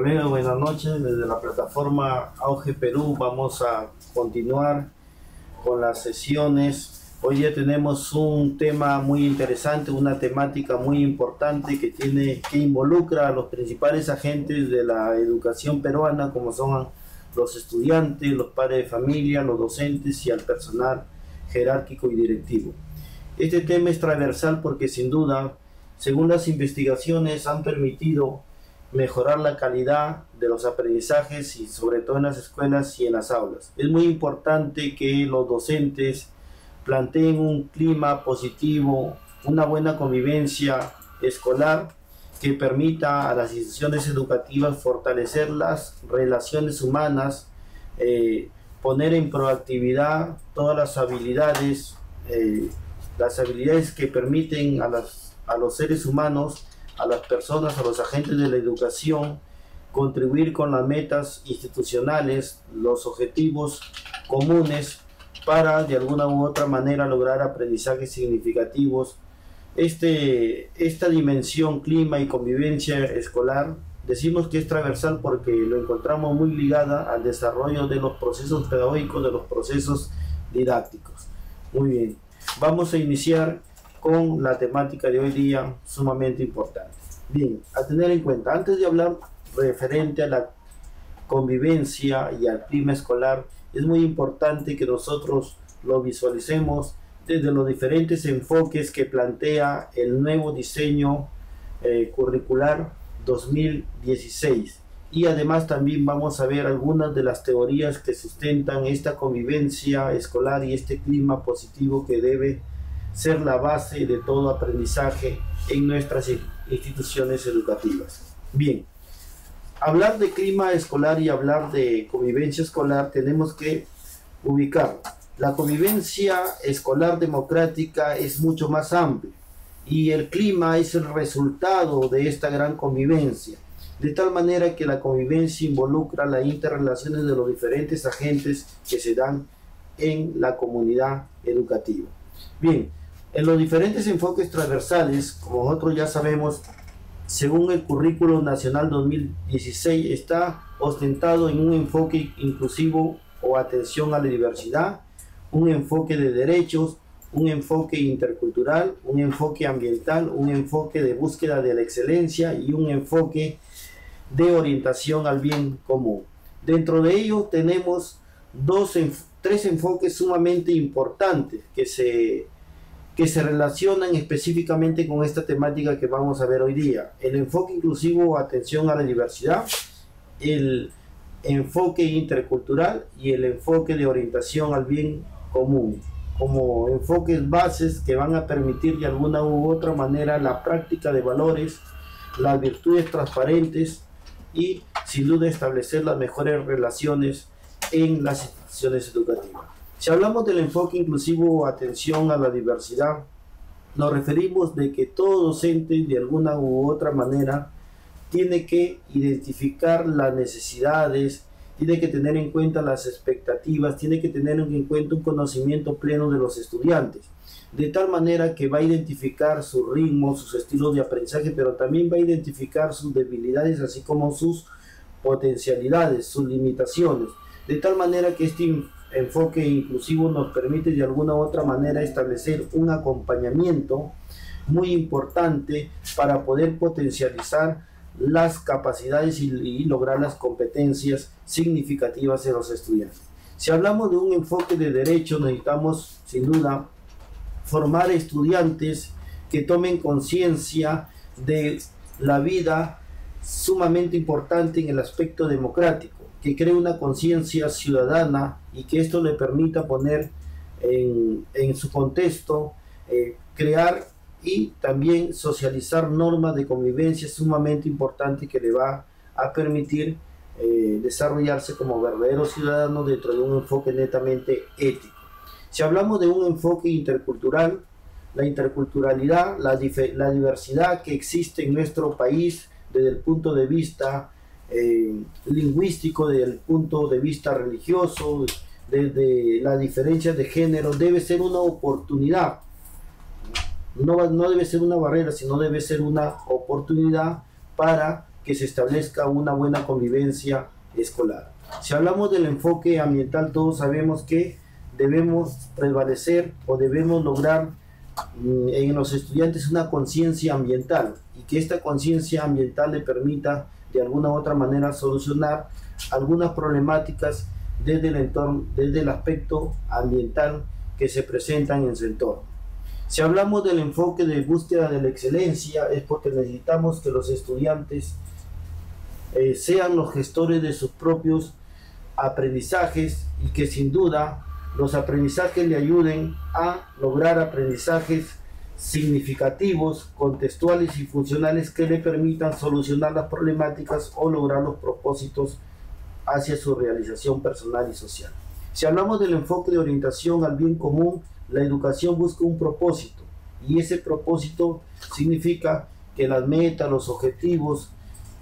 Colega, buenas noches. Desde la plataforma Auge Perú vamos a continuar con las sesiones. Hoy día tenemos un tema muy interesante, una temática muy importante que involucra a los principales agentes de la educación peruana, como son los estudiantes, los padres de familia, los docentes y al personal jerárquico y directivo. Este tema es transversal porque sin duda, según las investigaciones, han permitido mejorar la calidad de los aprendizajes y sobre todo en las escuelas y en las aulas. Es muy importante que los docentes planteen un clima positivo, una buena convivencia escolar que permita a las instituciones educativas fortalecer las relaciones humanas, poner en proactividad todas las habilidades que permiten a los seres humanos, a las personas, a los agentes de la educación, contribuir con las metas institucionales, los objetivos comunes para de alguna u otra manera lograr aprendizajes significativos. Esta dimensión clima y convivencia escolar decimos que es transversal porque lo encontramos muy ligada al desarrollo de los procesos pedagógicos, de los procesos didácticos. Muy bien, vamos a iniciar con la temática de hoy día, sumamente importante. Bien, a tener en cuenta, antes de hablar referente a la convivencia y al clima escolar, es muy importante que nosotros lo visualicemos desde los diferentes enfoques que plantea el nuevo diseño curricular 2016. Y además también vamos a ver algunas de las teorías que sustentan esta convivencia escolar y este clima positivo que debe ser la base de todo aprendizaje en nuestras instituciones educativas. Bien, hablar de clima escolar y hablar de convivencia escolar tenemos que ubicar. La convivencia escolar democrática es mucho más amplia y el clima es el resultado de esta gran convivencia, de tal manera que la convivencia involucra las interrelaciones de los diferentes agentes que se dan en la comunidad educativa. Bien, en los diferentes enfoques transversales, como nosotros ya sabemos, según el Currículo Nacional 2016, está ostentado en un enfoque inclusivo o atención a la diversidad, un enfoque de derechos, un enfoque intercultural, un enfoque ambiental, un enfoque de búsqueda de la excelencia y un enfoque de orientación al bien común. Dentro de ello tenemos tres enfoques sumamente importantes que se relacionan específicamente con esta temática que vamos a ver hoy día. El enfoque inclusivo o atención a la diversidad, el enfoque intercultural y el enfoque de orientación al bien común, como enfoques bases que van a permitir de alguna u otra manera la práctica de valores, las virtudes transparentes y sin duda establecer las mejores relaciones en las instituciones educativas. Si hablamos del enfoque inclusivo o atención a la diversidad, nos referimos de que todo docente de alguna u otra manera tiene que identificar las necesidades, tiene que tener en cuenta las expectativas, tiene que tener en cuenta un conocimiento pleno de los estudiantes, de tal manera que va a identificar su ritmo, sus estilos de aprendizaje, pero también va a identificar sus debilidades, así como sus potencialidades, sus limitaciones, de tal manera que este enfoque inclusivo nos permite de alguna u otra manera establecer un acompañamiento muy importante para poder potencializar las capacidades y lograr las competencias significativas de los estudiantes. Si hablamos de un enfoque de derecho, necesitamos sin duda formar estudiantes que tomen conciencia de la vida sumamente importante en el aspecto democrático, que cree una conciencia ciudadana y que esto le permita poner en su contexto, crear y también socializar normas de convivencia sumamente importantes que le va a permitir desarrollarse como verdadero ciudadano dentro de un enfoque netamente ético. Si hablamos de un enfoque intercultural, la interculturalidad, la diversidad que existe en nuestro país desde el punto de vista lingüístico, desde el punto de vista religioso, desde la diferencia de género, debe ser una oportunidad. No debe ser una barrera, sino debe ser una oportunidad para que se establezca una buena convivencia escolar. Si hablamos del enfoque ambiental, todos sabemos que debemos prevalecer o debemos lograr en los estudiantes una conciencia ambiental, y que esta conciencia ambiental le permita de alguna u otra manera solucionar algunas problemáticas desde el entorno, desde el aspecto ambiental que se presentan en su entorno. Si hablamos del enfoque de búsqueda de la excelencia, es porque necesitamos que los estudiantes sean los gestores de sus propios aprendizajes, y que sin duda los aprendizajes le ayuden a lograr aprendizajes significativos, contextuales y funcionales que le permitan solucionar las problemáticas o lograr los propósitos hacia su realización personal y social. Si hablamos del enfoque de orientación al bien común, la educación busca un propósito, y ese propósito significa que las metas, los objetivos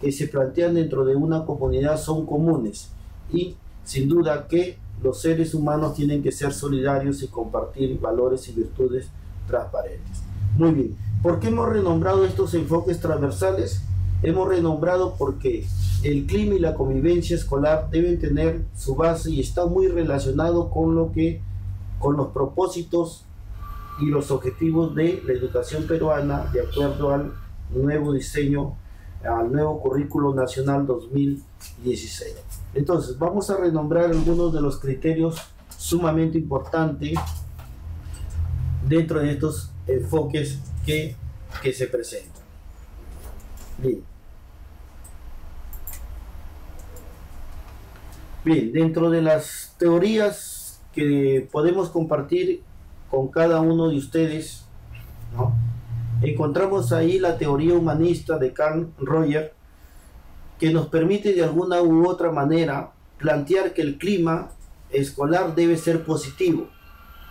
que se plantean dentro de una comunidad son comunes, y sin duda que los seres humanos tienen que ser solidarios y compartir valores y virtudes transparentes. Muy bien, ¿por qué hemos renombrado estos enfoques transversales? Hemos renombrado porque el clima y la convivencia escolar deben tener su base y está muy relacionado con los propósitos y los objetivos de la educación peruana, de acuerdo al nuevo diseño, al nuevo currículo nacional 2016. Entonces, vamos a renombrar algunos de los criterios sumamente importantes dentro de estos enfoques que se presentan. Bien, dentro de las teorías que podemos compartir con cada uno de ustedes, ¿no?, encontramos ahí la teoría humanista de Carl Roger, que nos permite de alguna u otra manera plantear que el clima escolar debe ser positivo,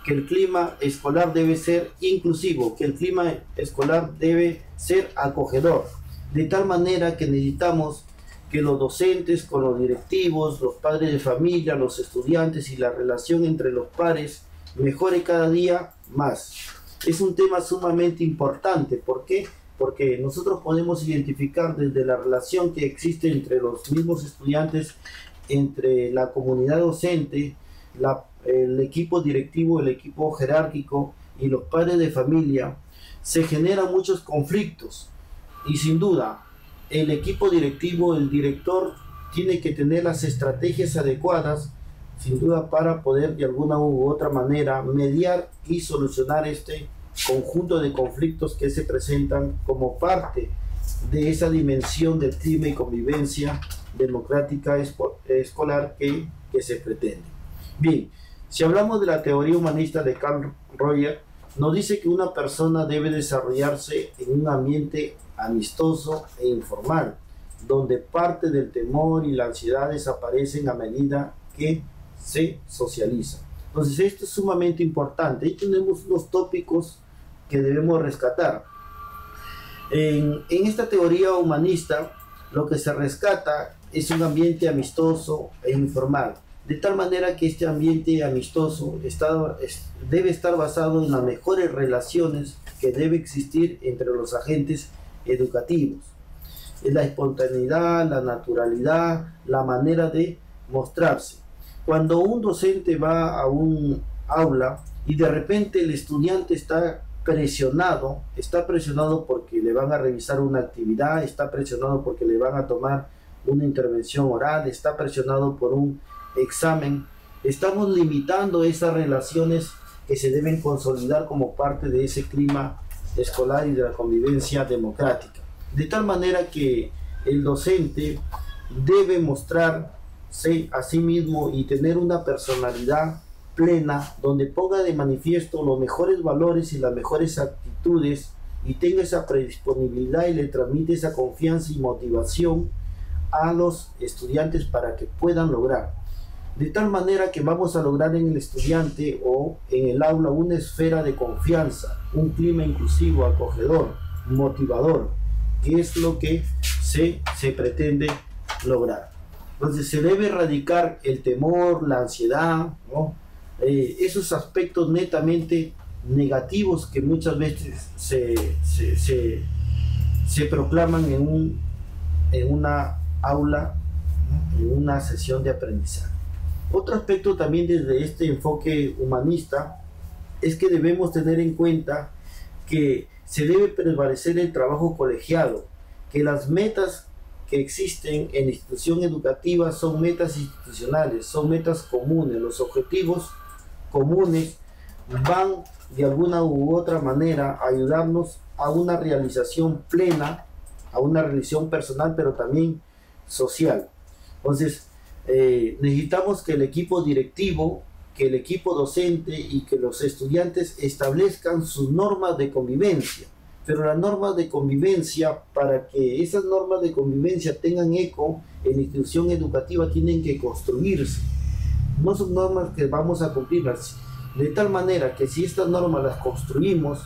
que el clima escolar debe ser inclusivo, que el clima escolar debe ser acogedor, de tal manera que necesitamos que los docentes con los directivos, los padres de familia, los estudiantes y la relación entre los pares mejore cada día más. Es un tema sumamente importante. ¿Por qué? Porque nosotros podemos identificar desde la relación que existe entre los mismos estudiantes, entre la comunidad docente, el equipo directivo, el equipo jerárquico y los padres de familia, se generan muchos conflictos, y sin duda el equipo directivo, el director, tiene que tener las estrategias adecuadas, sin duda, para poder de alguna u otra manera mediar y solucionar este conjunto de conflictos que se presentan como parte de esa dimensión del clima y convivencia democrática escolar que se pretende. Bien, si hablamos de la teoría humanista de Carl Roger, nos dice que una persona debe desarrollarse en un ambiente amistoso e informal, donde parte del temor y la ansiedad desaparecen a medida que se socializa. Entonces esto es sumamente importante. Ahí tenemos unos tópicos que debemos rescatar. En esta teoría humanista, lo que se rescata es un ambiente amistoso e informal, de tal manera que este ambiente amistoso debe estar basado en las mejores relaciones que debe existir entre los agentes educativos. Es la espontaneidad, la naturalidad, la manera de mostrarse. Cuando un docente va a un aula y de repente el estudiante está presionado porque le van a revisar una actividad, está presionado porque le van a tomar una intervención oral, está presionado por un examen, estamos limitando esas relaciones que se deben consolidar como parte de ese clima escolar y de la convivencia democrática. De tal manera que el docente debe mostrarse a sí mismo y tener una personalidad plena, donde ponga de manifiesto los mejores valores y las mejores actitudes, y tenga esa predisponibilidad y le transmite esa confianza y motivación a los estudiantes para que puedan lograr. De tal manera que vamos a lograr en el estudiante o en el aula una esfera de confianza, un clima inclusivo, acogedor, motivador, que es lo que se pretende lograr. Entonces se debe erradicar el temor, la ansiedad, ¿no?, esos aspectos netamente negativos que muchas veces se proclaman en en una aula, en una sesión de aprendizaje. Otro aspecto también desde este enfoque humanista es que debemos tener en cuenta que se debe prevalecer el trabajo colegiado, que las metas que existen en la institución educativa son metas institucionales, son metas comunes, los objetivos comunes van de alguna u otra manera a ayudarnos a una realización plena, a una realización personal, pero también social. Entonces, necesitamos que el equipo directivo, que el equipo docente y que los estudiantes establezcan sus normas de convivencia. Pero las normas de convivencia, para que esas normas de convivencia tengan eco en la institución educativa, tienen que construirse. No son normas que vamos a cumplirlas, de tal manera que si estas normas las construimos,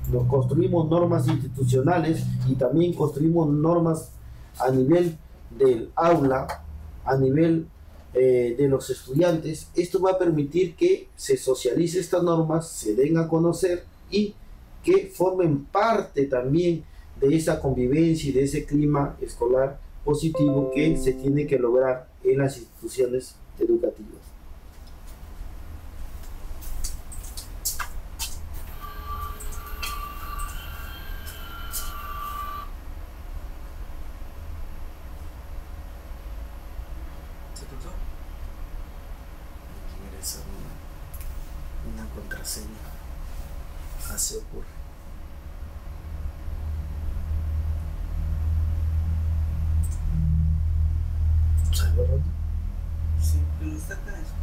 normas institucionales y también construimos normas a nivel del aula, a nivel de los estudiantes, esto va a permitir que se socialice estas normas, se den a conocer y que formen parte también de esa convivencia y de ese clima escolar positivo que se tiene que lograr en las instituciones educativas. Una contraseña así ocurre. ¿Salgo roto? Sí, pero está acá después.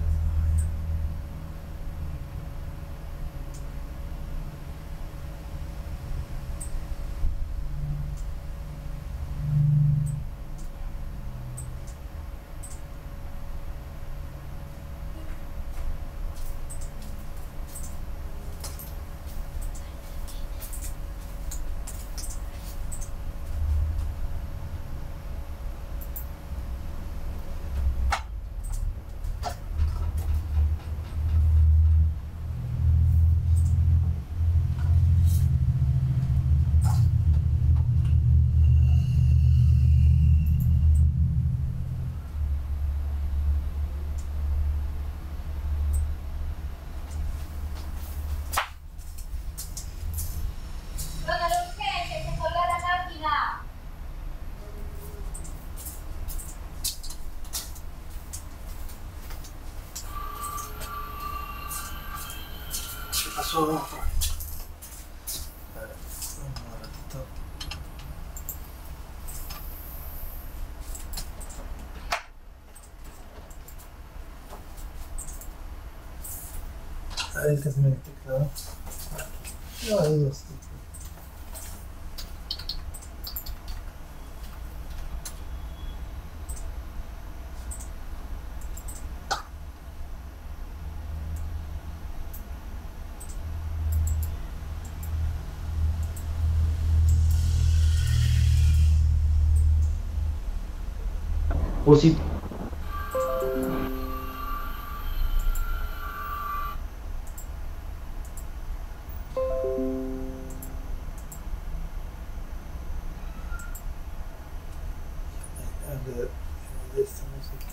Pasó un ratito. A ver qué se me teclado. No, ahí no estoy. Positivo. Estamos aquí.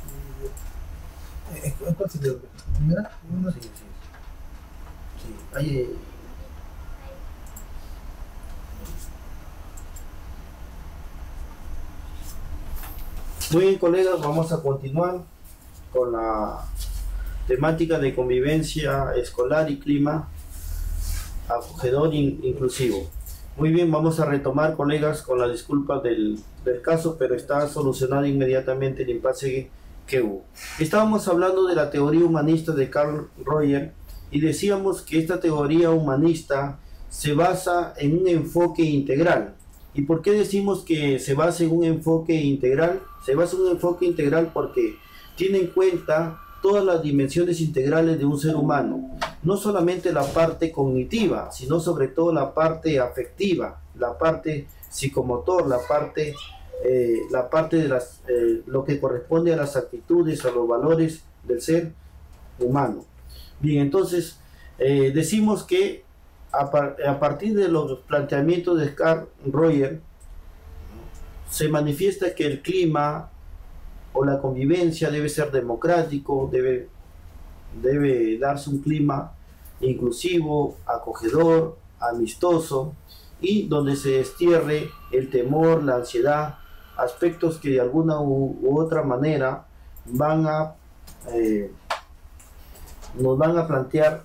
¿Cuál sería? ¿Primera? Sí, sí. Sí. Ahí, muy bien, colegas, vamos a continuar con la temática de convivencia escolar y clima acogedor e inclusivo. Muy bien, vamos a retomar, colegas, con la disculpa del caso, pero está solucionado inmediatamente el impasse que hubo. Estábamos hablando de la teoría humanista de Carl Roger y decíamos que esta teoría humanista se basa en un enfoque integral. ¿Y por qué decimos que se basa en un enfoque integral? Se basa en un enfoque integral porque tiene en cuenta todas las dimensiones integrales de un ser humano, no solamente la parte cognitiva, sino sobre todo la parte afectiva, la parte psicomotor, la parte de lo que corresponde a las actitudes, a los valores del ser humano. Bien, entonces decimos que a partir de los planteamientos de Carl Roger, se manifiesta que el clima o la convivencia debe ser democrático, debe darse un clima inclusivo, acogedor, amistoso, y donde se destierre el temor, la ansiedad, aspectos que de alguna u otra manera nos van a plantear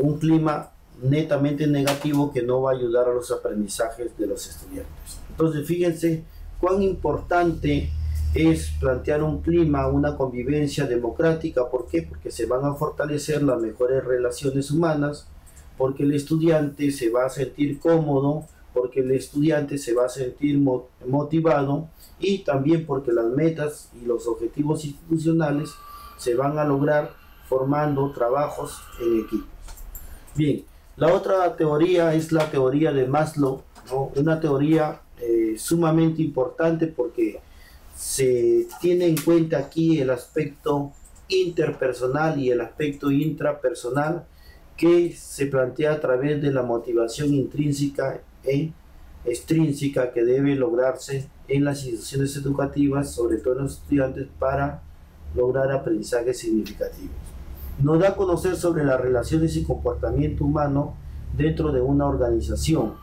un clima netamente negativo que no va a ayudar a los aprendizajes de los estudiantes. Entonces, fíjense cuán importante es plantear un clima, una convivencia democrática. ¿Por qué? Porque se van a fortalecer las mejores relaciones humanas, porque el estudiante se va a sentir cómodo, porque el estudiante se va a sentir motivado, y también porque las metas y los objetivos institucionales se van a lograr formando trabajos en equipos. Bien, la otra teoría es la teoría de Maslow, ¿no? Una teoría sumamente importante porque se tiene en cuenta aquí el aspecto interpersonal y el aspecto intrapersonal que se plantea a través de la motivación intrínseca e extrínseca que debe lograrse en las instituciones educativas, sobre todo en los estudiantes, para lograr aprendizajes significativos. Nos da a conocer sobre las relaciones y comportamiento humano dentro de una organización,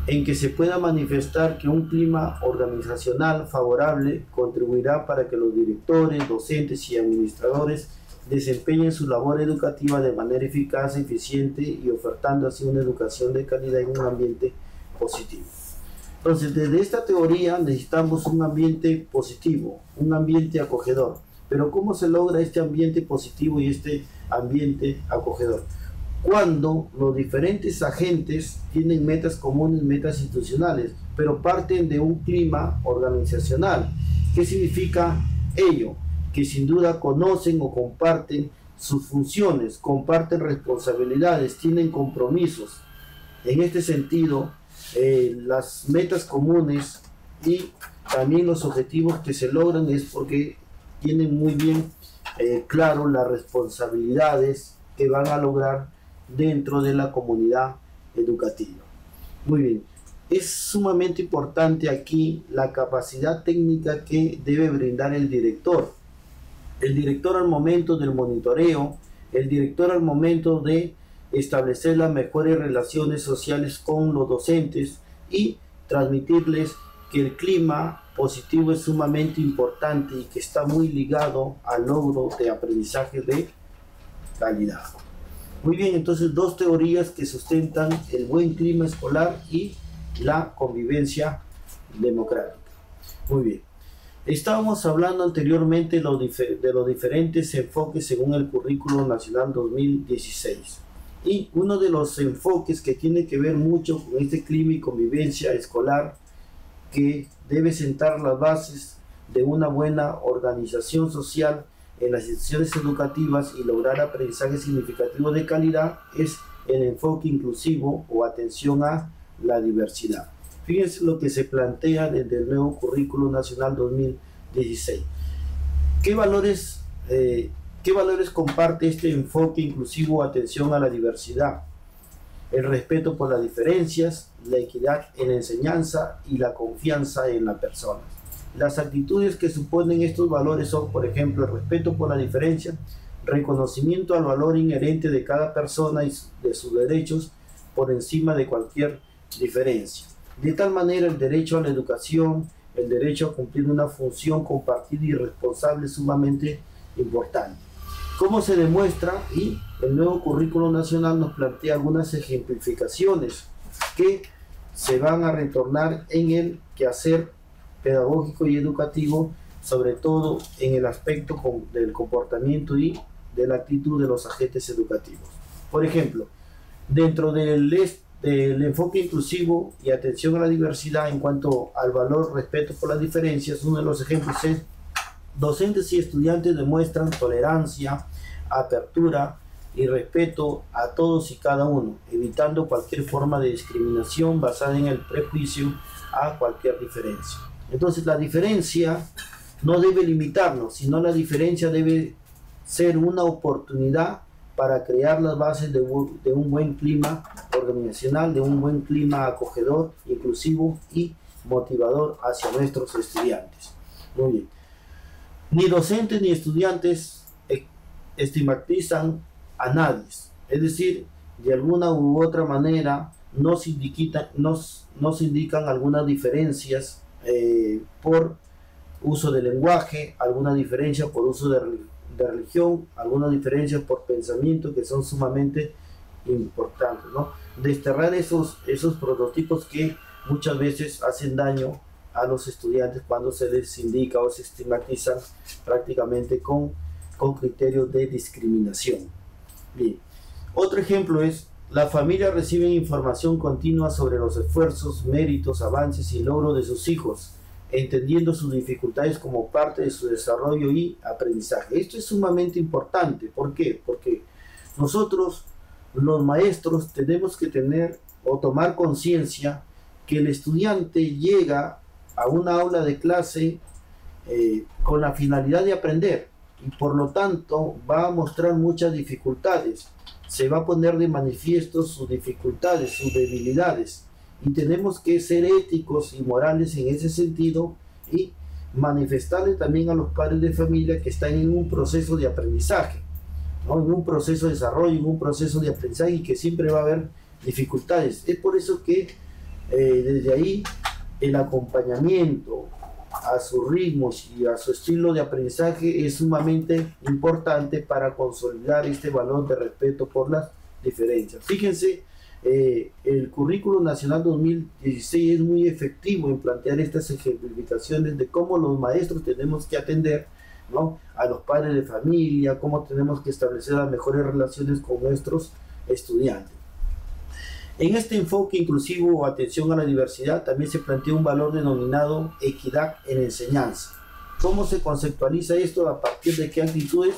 en que se pueda manifestar que un clima organizacional favorable contribuirá para que los directores, docentes y administradores desempeñen su labor educativa de manera eficaz, eficiente y ofertando así una educación de calidad en un ambiente positivo. Entonces, desde esta teoría necesitamos un ambiente positivo, un ambiente acogedor. Pero ¿cómo se logra este ambiente positivo y este ambiente acogedor? Cuando los diferentes agentes tienen metas comunes, metas institucionales, pero parten de un clima organizacional. ¿Qué significa ello? Que sin duda conocen o comparten sus funciones, comparten responsabilidades, tienen compromisos. En este sentido, las metas comunes y también los objetivos que se logran es porque tienen muy bien claro las responsabilidades que van a lograr dentro de la comunidad educativa. Muy bien, es sumamente importante aquí la capacidad técnica que debe brindar el director. El director al momento del monitoreo, el director al momento de establecer las mejores relaciones sociales con los docentes y transmitirles que el clima positivo es sumamente importante y que está muy ligado al logro de aprendizaje de calidad. Muy bien, entonces dos teorías que sustentan el buen clima escolar y la convivencia democrática. Muy bien. Estábamos hablando anteriormente de los diferentes enfoques según el Currículo Nacional 2016. Y uno de los enfoques que tiene que ver mucho con este clima y convivencia escolar, que debe sentar las bases de una buena organización social en las instituciones educativas y lograr aprendizaje significativo de calidad, es el enfoque inclusivo o atención a la diversidad. Fíjense lo que se plantea desde el nuevo Currículo Nacional 2016. ¿Qué valores comparte este enfoque inclusivo o atención a la diversidad? El respeto por las diferencias, la equidad en la enseñanza y la confianza en la persona. Las actitudes que suponen estos valores son, por ejemplo, el respeto por la diferencia, reconocimiento al valor inherente de cada persona y de sus derechos por encima de cualquier diferencia. De tal manera, el derecho a la educación, el derecho a cumplir una función compartida y responsable es sumamente importante. ¿Cómo se demuestra? Y el nuevo Currículo Nacional nos plantea algunas ejemplificaciones que se van a retornar en el quehacer pedagógico y educativo, sobre todo en el aspecto del comportamiento y de la actitud de los agentes educativos. Por ejemplo, dentro del enfoque inclusivo y atención a la diversidad en cuanto al valor respeto por las diferencias, uno de los ejemplos es: docentes y estudiantes demuestran tolerancia, apertura y respeto a todos y cada uno, evitando cualquier forma de discriminación basada en el prejuicio a cualquier diferencia. Entonces, la diferencia no debe limitarnos, sino la diferencia debe ser una oportunidad para crear las bases de un buen clima organizacional, de un buen clima acogedor, inclusivo y motivador hacia nuestros estudiantes. Muy bien. Ni docentes ni estudiantes estigmatizan a nadie, es decir, de alguna u otra manera nos indican algunas diferencias por uso de lenguaje, alguna diferencia por uso de religión, algunas diferencias por pensamiento que son sumamente importantes, ¿no? Desterrar esos prototipos que muchas veces hacen daño a los estudiantes cuando se les indica o se estigmatizan prácticamente con criterios de discriminación. Bien. Otro ejemplo es: la familia recibe información continua sobre los esfuerzos, méritos, avances y logros de sus hijos, entendiendo sus dificultades como parte de su desarrollo y aprendizaje. Esto es sumamente importante. ¿Por qué? Porque nosotros, los maestros, tenemos que tener o tomar conciencia que el estudiante llega a una aula de clase con la finalidad de aprender, y por lo tanto va a mostrar muchas dificultades, se va a poner de manifiesto sus dificultades, sus debilidades, y tenemos que ser éticos y morales en ese sentido y manifestarle también a los padres de familia que están en un proceso de aprendizaje, ¿no? En un proceso de desarrollo, en un proceso de aprendizaje, y que siempre va a haber dificultades. Es por eso que desde ahí el acompañamiento a sus ritmos y a su estilo de aprendizaje es sumamente importante para consolidar este valor de respeto por las diferencias. Fíjense, el Currículo Nacional 2016 es muy efectivo en plantear estas ejemplificaciones de cómo los maestros tenemos que atender, ¿no?, a los padres de familia, cómo tenemos que establecer las mejores relaciones con nuestros estudiantes. En este enfoque inclusivo o atención a la diversidad también se plantea un valor denominado equidad en enseñanza. ¿Cómo se conceptualiza esto? A partir de qué actitudes,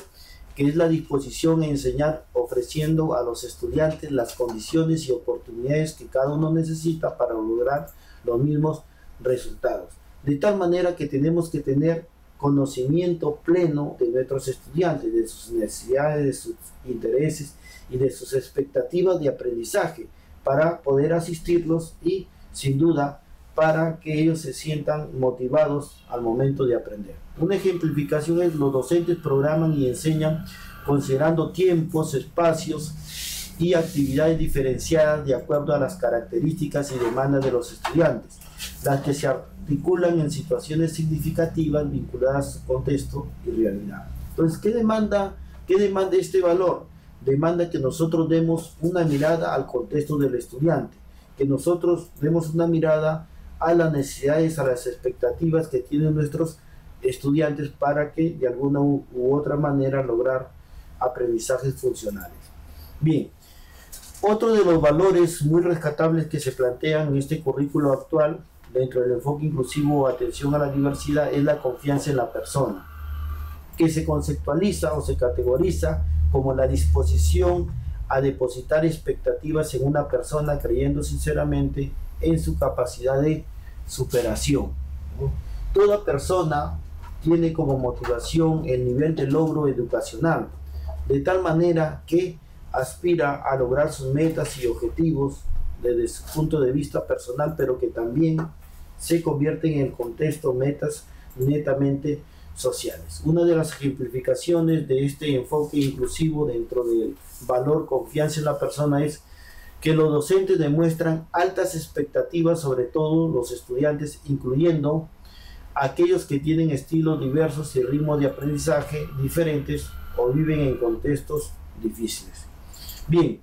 que es la disposición a enseñar, ofreciendo a los estudiantes las condiciones y oportunidades que cada uno necesita para lograr los mismos resultados. De tal manera que tenemos que tener conocimiento pleno de nuestros estudiantes, de sus necesidades, de sus intereses y de sus expectativas de aprendizaje, para poder asistirlos y, sin duda, para que ellos se sientan motivados al momento de aprender. Una ejemplificación es: los docentes programan y enseñan considerando tiempos, espacios y actividades diferenciadas de acuerdo a las características y demandas de los estudiantes, las que se articulan en situaciones significativas vinculadas a su contexto y realidad. Entonces, ¿qué demanda este valor? Demanda que nosotros demos una mirada al contexto del estudiante, que nosotros demos una mirada a las necesidades, a las expectativas que tienen nuestros estudiantes para que de alguna u otra manera lograr aprendizajes funcionales. Bien, otro de los valores muy rescatables que se plantean en este currículo actual dentro del enfoque inclusivo o atención a la diversidad es la confianza en la persona, que se conceptualiza o se categoriza como la disposición a depositar expectativas en una persona creyendo sinceramente en su capacidad de superación, ¿no? Toda persona tiene como motivación el nivel de logro educacional, de tal manera que aspira a lograr sus metas y objetivos desde su punto de vista personal, pero que también se convierten en el contexto metas netamente sociales. Una de las ejemplificaciones de este enfoque inclusivo dentro del valor confianza en la persona es que los docentes demuestran altas expectativas sobre todos los estudiantes, incluyendo aquellos que tienen estilos diversos y ritmos de aprendizaje diferentes o viven en contextos difíciles. Bien,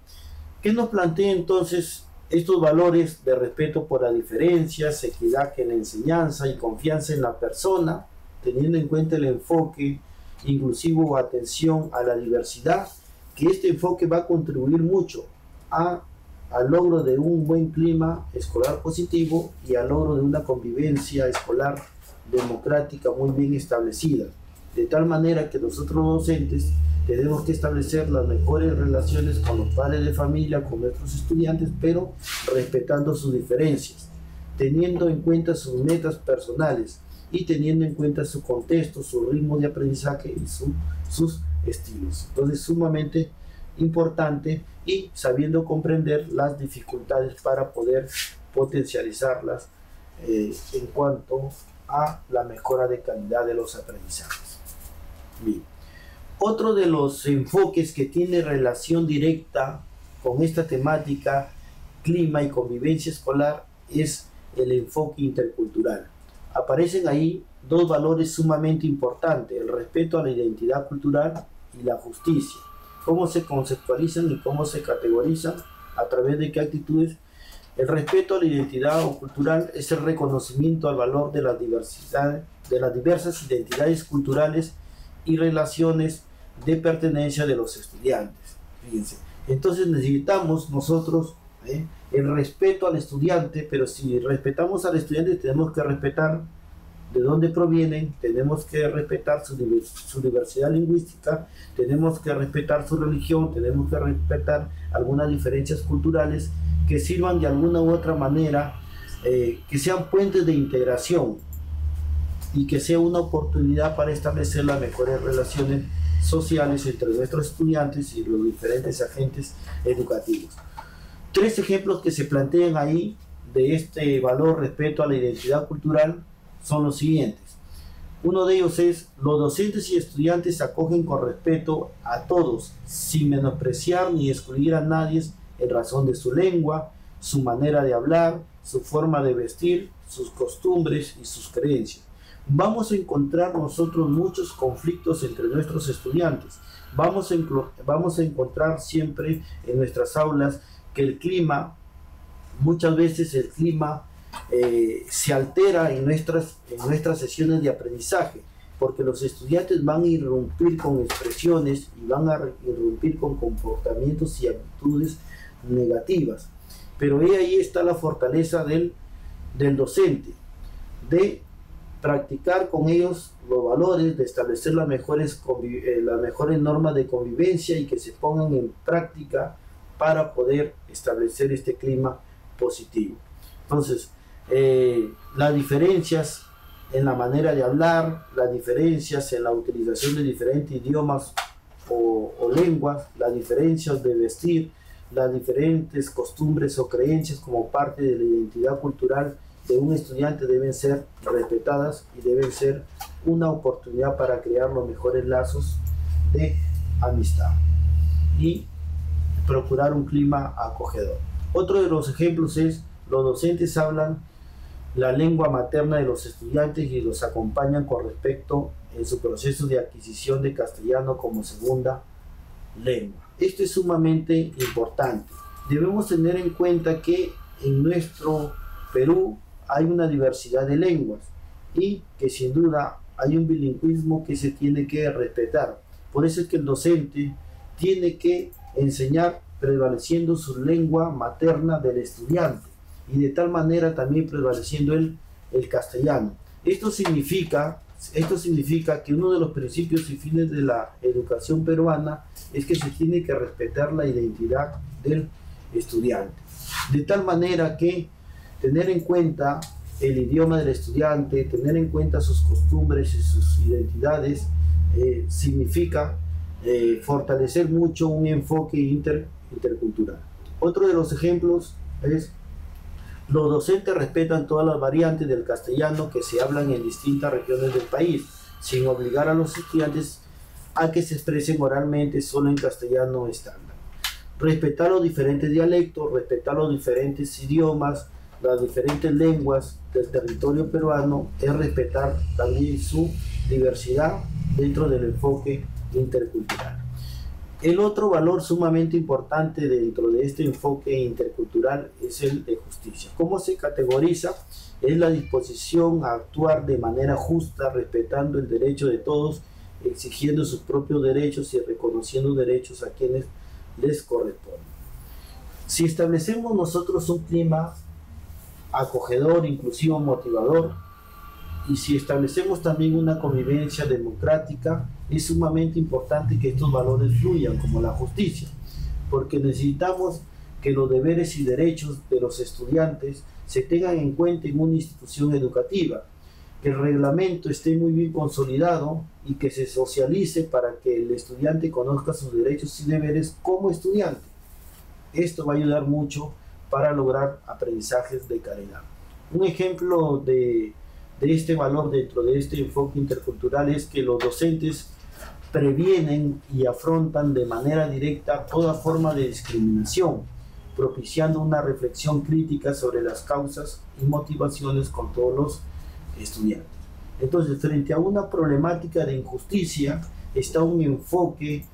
¿qué nos plantea entonces estos valores de respeto por las diferencias, equidad en la enseñanza y confianza en la persona, teniendo en cuenta el enfoque inclusivo o atención a la diversidad? Que este enfoque va a contribuir mucho al logro de un buen clima escolar positivo y al logro de una convivencia escolar democrática muy bien establecida, de tal manera que nosotros los docentes tenemos que establecer las mejores relaciones con los padres de familia, con nuestros estudiantes, pero respetando sus diferencias, teniendo en cuenta sus metas personales y teniendo en cuenta su contexto, su ritmo de aprendizaje y sus estilos. Entonces, sumamente importante, y sabiendo comprender las dificultades para poder potencializarlas en cuanto a la mejora de calidad de los aprendizajes. Bien. Otro de los enfoques que tiene relación directa con esta temática, clima y convivencia escolar, es el enfoque intercultural. Aparecen ahí dos valores sumamente importantes: el respeto a la identidad cultural y la justicia. ¿Cómo se conceptualizan y cómo se categorizan? ¿A través de qué actitudes? El respeto a la identidad cultural es el reconocimiento al valor de la diversidad, de las diversas identidades culturales y relaciones de pertenencia de los estudiantes. Fíjense. Entonces necesitamos nosotros el respeto al estudiante, pero si respetamos al estudiante tenemos que respetar de dónde provienen, tenemos que respetar su diversidad lingüística, tenemos que respetar su religión, tenemos que respetar algunas diferencias culturales que sirvan de alguna u otra manera, que sean puentes de integración y que sea una oportunidad para establecer las mejores relaciones sociales entre nuestros estudiantes y los diferentes agentes educativos. Tres ejemplos que se plantean ahí de este valor respeto a la identidad cultural son los siguientes. Uno de ellos es: los docentes y estudiantes acogen con respeto a todos, sin menospreciar ni excluir a nadie en razón de su lengua, su manera de hablar, su forma de vestir, sus costumbres y sus creencias. Vamos a encontrar nosotros muchos conflictos entre nuestros estudiantes. Vamos a encontrar siempre en nuestras aulas que el clima, muchas veces el clima se altera en nuestras sesiones de aprendizaje, porque los estudiantes van a irrumpir con expresiones y van a irrumpir con comportamientos y actitudes negativas. Pero ahí está la fortaleza del docente, de practicar con ellos los valores, de establecer las mejores normas de convivencia y que se pongan en práctica para poder establecer este clima positivo. Entonces, las diferencias en la manera de hablar, las diferencias en la utilización de diferentes idiomas o lenguas, las diferencias de vestir, las diferentes costumbres o creencias como parte de la identidad cultural de un estudiante deben ser respetadas y deben ser una oportunidad para crear los mejores lazos de amistad y procurar un clima acogedor. Otro de los ejemplos es: los docentes hablan la lengua materna de los estudiantes y los acompañan con respecto en su proceso de adquisición de castellano como segunda lengua. Esto es sumamente importante. Debemos tener en cuenta que en nuestro Perú hay una diversidad de lenguas y que sin duda hay un bilingüismo que se tiene que respetar. Por eso es que el docente tiene que enseñar prevaleciendo su lengua materna del estudiante y de tal manera también prevaleciendo el castellano. Esto significa que uno de los principios y fines de la educación peruana es que se tiene que respetar la identidad del estudiante. De tal manera que tener en cuenta el idioma del estudiante, tener en cuenta sus costumbres y sus identidades, significa fortalecer mucho un enfoque intercultural. Otro de los ejemplos es: los docentes respetan todas las variantes del castellano que se hablan en distintas regiones del país, sin obligar a los estudiantes a que se expresen oralmente solo en castellano estándar. Respetar los diferentes dialectos, respetar los diferentes idiomas, las diferentes lenguas del territorio peruano, es respetar también su diversidad dentro del enfoque intercultural. El otro valor sumamente importante dentro de este enfoque intercultural es el de justicia. ¿Cómo se categoriza? Es la disposición a actuar de manera justa, respetando el derecho de todos, exigiendo sus propios derechos y reconociendo derechos a quienes les corresponden. Si establecemos nosotros un clima acogedor, inclusivo, motivador, y si establecemos también una convivencia democrática, es sumamente importante que estos valores fluyan, como la justicia, porque necesitamos que los deberes y derechos de los estudiantes se tengan en cuenta en una institución educativa, que el reglamento esté muy bien consolidado y que se socialice para que el estudiante conozca sus derechos y deberes como estudiante. Esto va a ayudar mucho para lograr aprendizajes de calidad. Un ejemplo de este valor dentro de este enfoque intercultural es que los docentes previenen y afrontan de manera directa toda forma de discriminación, propiciando una reflexión crítica sobre las causas y motivaciones con todos los estudiantes. Entonces, frente a una problemática de injusticia, está un enfoque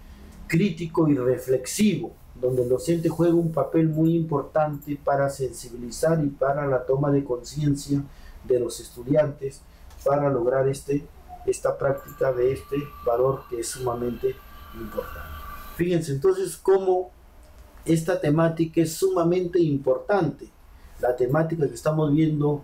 crítico y reflexivo, donde el docente juega un papel muy importante para sensibilizar y para la toma de conciencia de los estudiantes para lograr esta práctica de este valor que es sumamente importante. Fíjense entonces cómo esta temática es sumamente importante. La temática que estamos viendo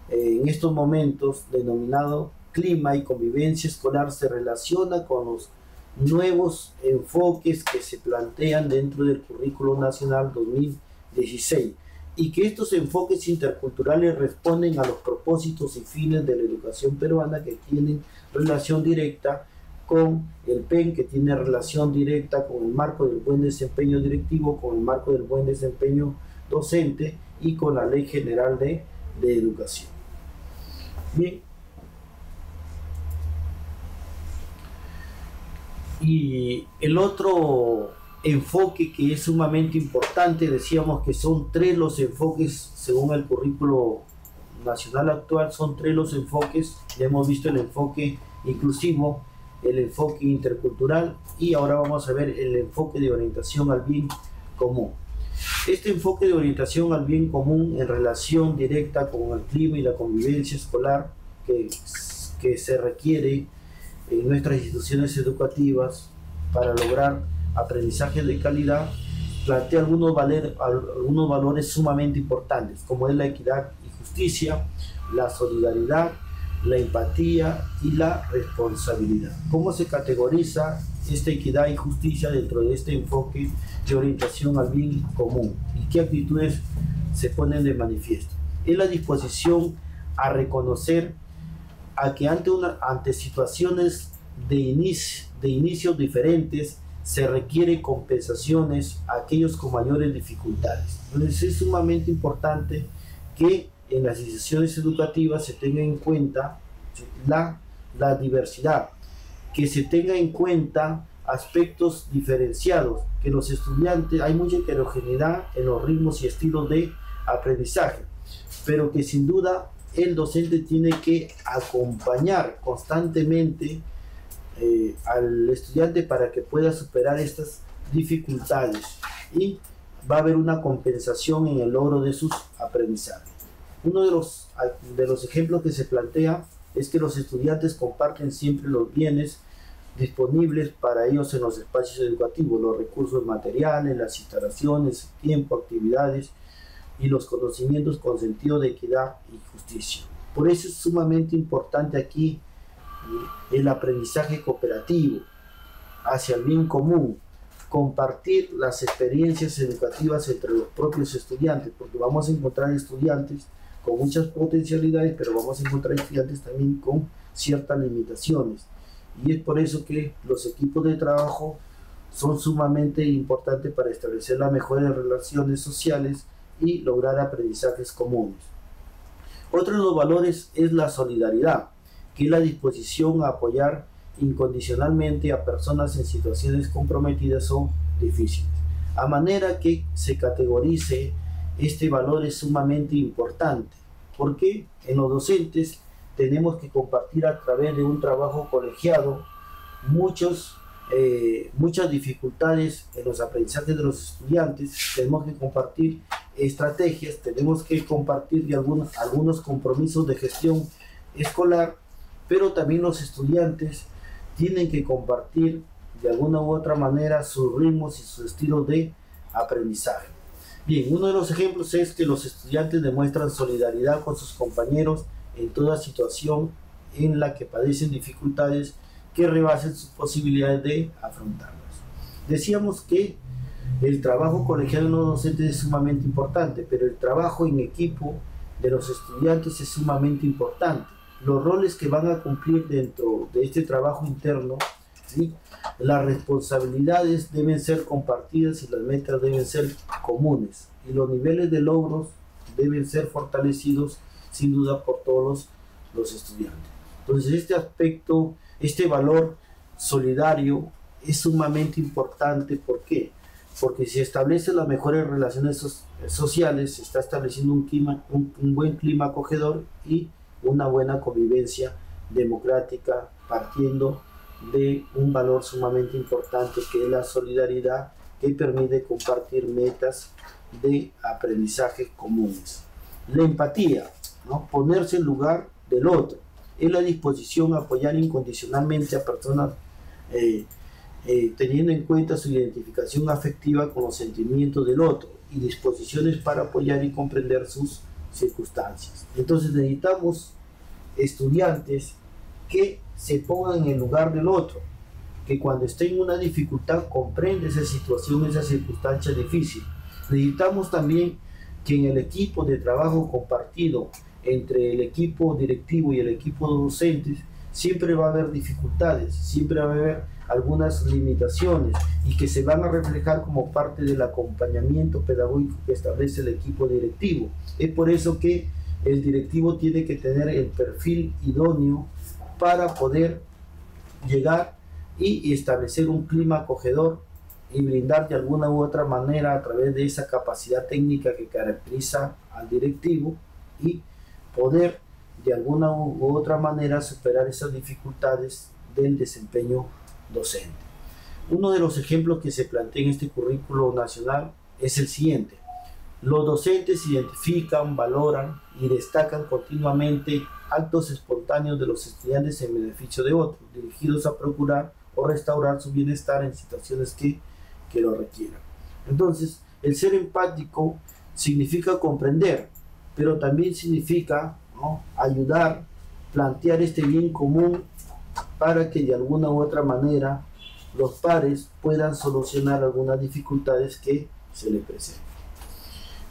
en estos momentos, denominado clima y convivencia escolar, se relaciona con los nuevos enfoques que se plantean dentro del Currículo Nacional 2016 y que estos enfoques interculturales responden a los propósitos y fines de la educación peruana, que tienen relación directa con el PEN, que tiene relación directa con el marco del buen desempeño directivo, con el marco del buen desempeño docente y con la Ley General de Educación. Bien. Y el otro enfoque que es sumamente importante, decíamos que son 3 los enfoques según el currículo nacional actual, son 3 los enfoques. Ya hemos visto el enfoque inclusivo, el enfoque intercultural y ahora vamos a ver el enfoque de orientación al bien común. Este enfoque de orientación al bien común en relación directa con el clima y la convivencia escolar que se requiere en nuestras instituciones educativas para lograr aprendizaje de calidad, plantea algunos valores sumamente importantes, como es la equidad y justicia, la solidaridad, la empatía y la responsabilidad. ¿Cómo se categoriza esta equidad y justicia dentro de este enfoque de orientación al bien común? ¿Y qué actitudes se ponen de manifiesto? Es la disposición a reconocer a que ante situaciones de inicios diferentes se requiere compensaciones a aquellos con mayores dificultades. Entonces es sumamente importante que en las instituciones educativas se tenga en cuenta la diversidad, que se tenga en cuenta aspectos diferenciados, que los estudiantes, hay mucha heterogeneidad en los ritmos y estilos de aprendizaje, pero que sin duda el docente tiene que acompañar constantemente al estudiante para que pueda superar estas dificultades y va a haber una compensación en el logro de sus aprendizajes. Uno de los ejemplos que se plantea es que los estudiantes comparten siempre los bienes disponibles para ellos en los espacios educativos, los recursos materiales, las instalaciones, tiempo, actividades y los conocimientos con sentido de equidad y justicia. Por eso es sumamente importante aquí el aprendizaje cooperativo hacia el bien común, compartir las experiencias educativas entre los propios estudiantes, porque vamos a encontrar estudiantes con muchas potencialidades, pero vamos a encontrar estudiantes también con ciertas limitaciones. Y es por eso que los equipos de trabajo son sumamente importantes para establecer las mejores relaciones sociales y lograr aprendizajes comunes. Otro de los valores es la solidaridad, que es la disposición a apoyar incondicionalmente a personas en situaciones comprometidas o difíciles. A manera que se categorice este valor es sumamente importante, porque en los docentes tenemos que compartir a través de un trabajo colegiado muchas dificultades en los aprendizajes de los estudiantes. Tenemos que compartir estrategias, tenemos que compartir de algunos compromisos de gestión escolar, pero también los estudiantes tienen que compartir de alguna u otra manera sus ritmos y sus estilos de aprendizaje. Bien, uno de los ejemplos es que los estudiantes demuestran solidaridad con sus compañeros en toda situación en la que padecen dificultades que rebasen sus posibilidades de afrontarlas. Decíamos que el trabajo colegial de los docentes es sumamente importante, pero el trabajo en equipo de los estudiantes es sumamente importante. Los roles que van a cumplir dentro de este trabajo interno, ¿sí? Las responsabilidades deben ser compartidas y las metas deben ser comunes, y los niveles de logros deben ser fortalecidos sin duda por todos los estudiantes. Entonces este aspecto, este valor solidario es sumamente importante. ¿Por qué? Porque si establece las mejores relaciones sociales, se está estableciendo un buen clima acogedor y una buena convivencia democrática, partiendo de un valor sumamente importante que es la solidaridad, que permite compartir metas de aprendizaje comunes. La empatía, ¿no? Ponerse en lugar del otro, es la disposición a apoyar incondicionalmente a personas teniendo en cuenta su identificación afectiva con los sentimientos del otro y disposiciones para apoyar y comprender sus circunstancias. Entonces necesitamos estudiantes que se pongan en el lugar del otro, que cuando esté en una dificultad comprenda esa situación, esa circunstancia difícil. Necesitamos también que en el equipo de trabajo compartido entre el equipo directivo y el equipo de docentes siempre va a haber dificultades, siempre va a haber algunas limitaciones y que se van a reflejar como parte del acompañamiento pedagógico que establece el equipo directivo. Es por eso que el directivo tiene que tener el perfil idóneo para poder llegar y establecer un clima acogedor y brindar de alguna u otra manera a través de esa capacidad técnica que caracteriza al directivo y poder de alguna u otra manera superar esas dificultades del desempeño docente. Uno de los ejemplos que se plantea en este currículo nacional es el siguiente: los docentes identifican, valoran y destacan continuamente actos espontáneos de los estudiantes en beneficio de otros, dirigidos a procurar o restaurar su bienestar en situaciones que lo requieran. Entonces, el ser empático significa comprender, pero también significa, ¿no?, ayudar, plantear este bien común para que de alguna u otra manera los pares puedan solucionar algunas dificultades que se les presentan.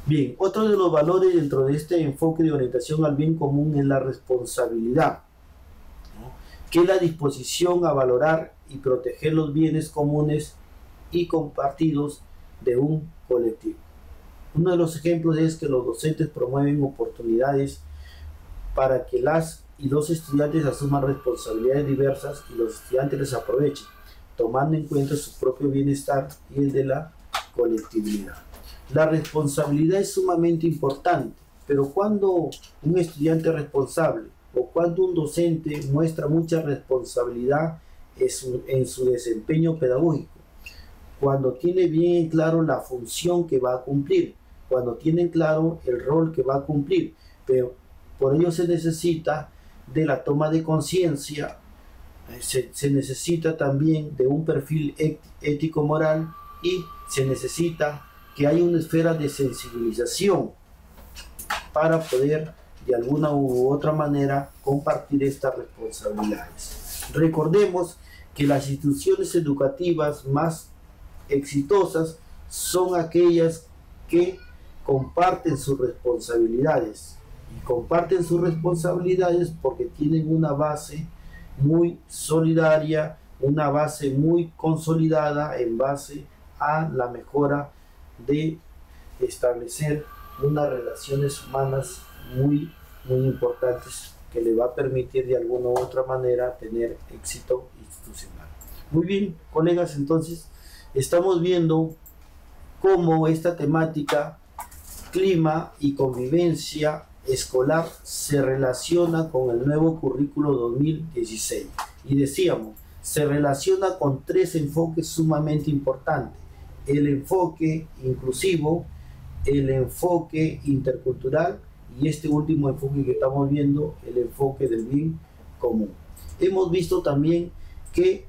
Bien, otro de los valores dentro de este enfoque de orientación al bien común es la responsabilidad, ¿no?, que es la disposición a valorar y proteger los bienes comunes y compartidos de un colectivo. Uno de los ejemplos es que los docentes promueven oportunidades para que las y los estudiantes asuman responsabilidades diversas y los estudiantes les aprovechen, tomando en cuenta su propio bienestar y el de la colectividad. La responsabilidad es sumamente importante, pero cuando un estudiante es responsable o cuando un docente muestra mucha responsabilidad en su desempeño pedagógico, cuando tiene bien claro la función que va a cumplir, cuando tiene claro el rol que va a cumplir, pero por ello se necesita de la toma de conciencia, se necesita también de un perfil ético-moral y se necesita que haya una esfera de sensibilización para poder de alguna u otra manera compartir estas responsabilidades. Recordemos que las instituciones educativas más exitosas son aquellas que comparten sus responsabilidades, y comparten sus responsabilidades porque tienen una base muy solidaria, una base muy consolidada en base a la mejora de establecer unas relaciones humanas muy importantes que le va a permitir de alguna u otra manera tener éxito institucional. Muy bien, colegas, entonces estamos viendo cómo esta temática clima y convivencia escolar se relaciona con el nuevo currículo 2016 y decíamos, se relaciona con tres enfoques sumamente importantes: el enfoque inclusivo, el enfoque intercultural y este último enfoque que estamos viendo, el enfoque del bien común. Hemos visto también que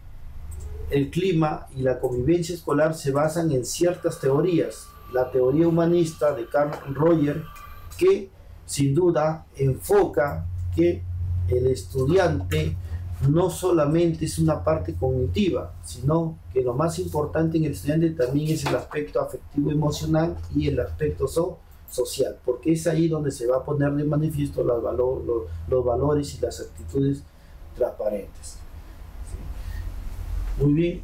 el clima y la convivencia escolar se basan en ciertas teorías. La teoría humanista de Carl Roger, que sin duda enfoca que el estudiante no solamente es una parte cognitiva, sino que lo más importante en el estudiante también es el aspecto afectivo emocional y el aspecto social, porque es ahí donde se va a poner de manifiesto los valores y las actitudes transparentes. ¿Sí? Muy bien.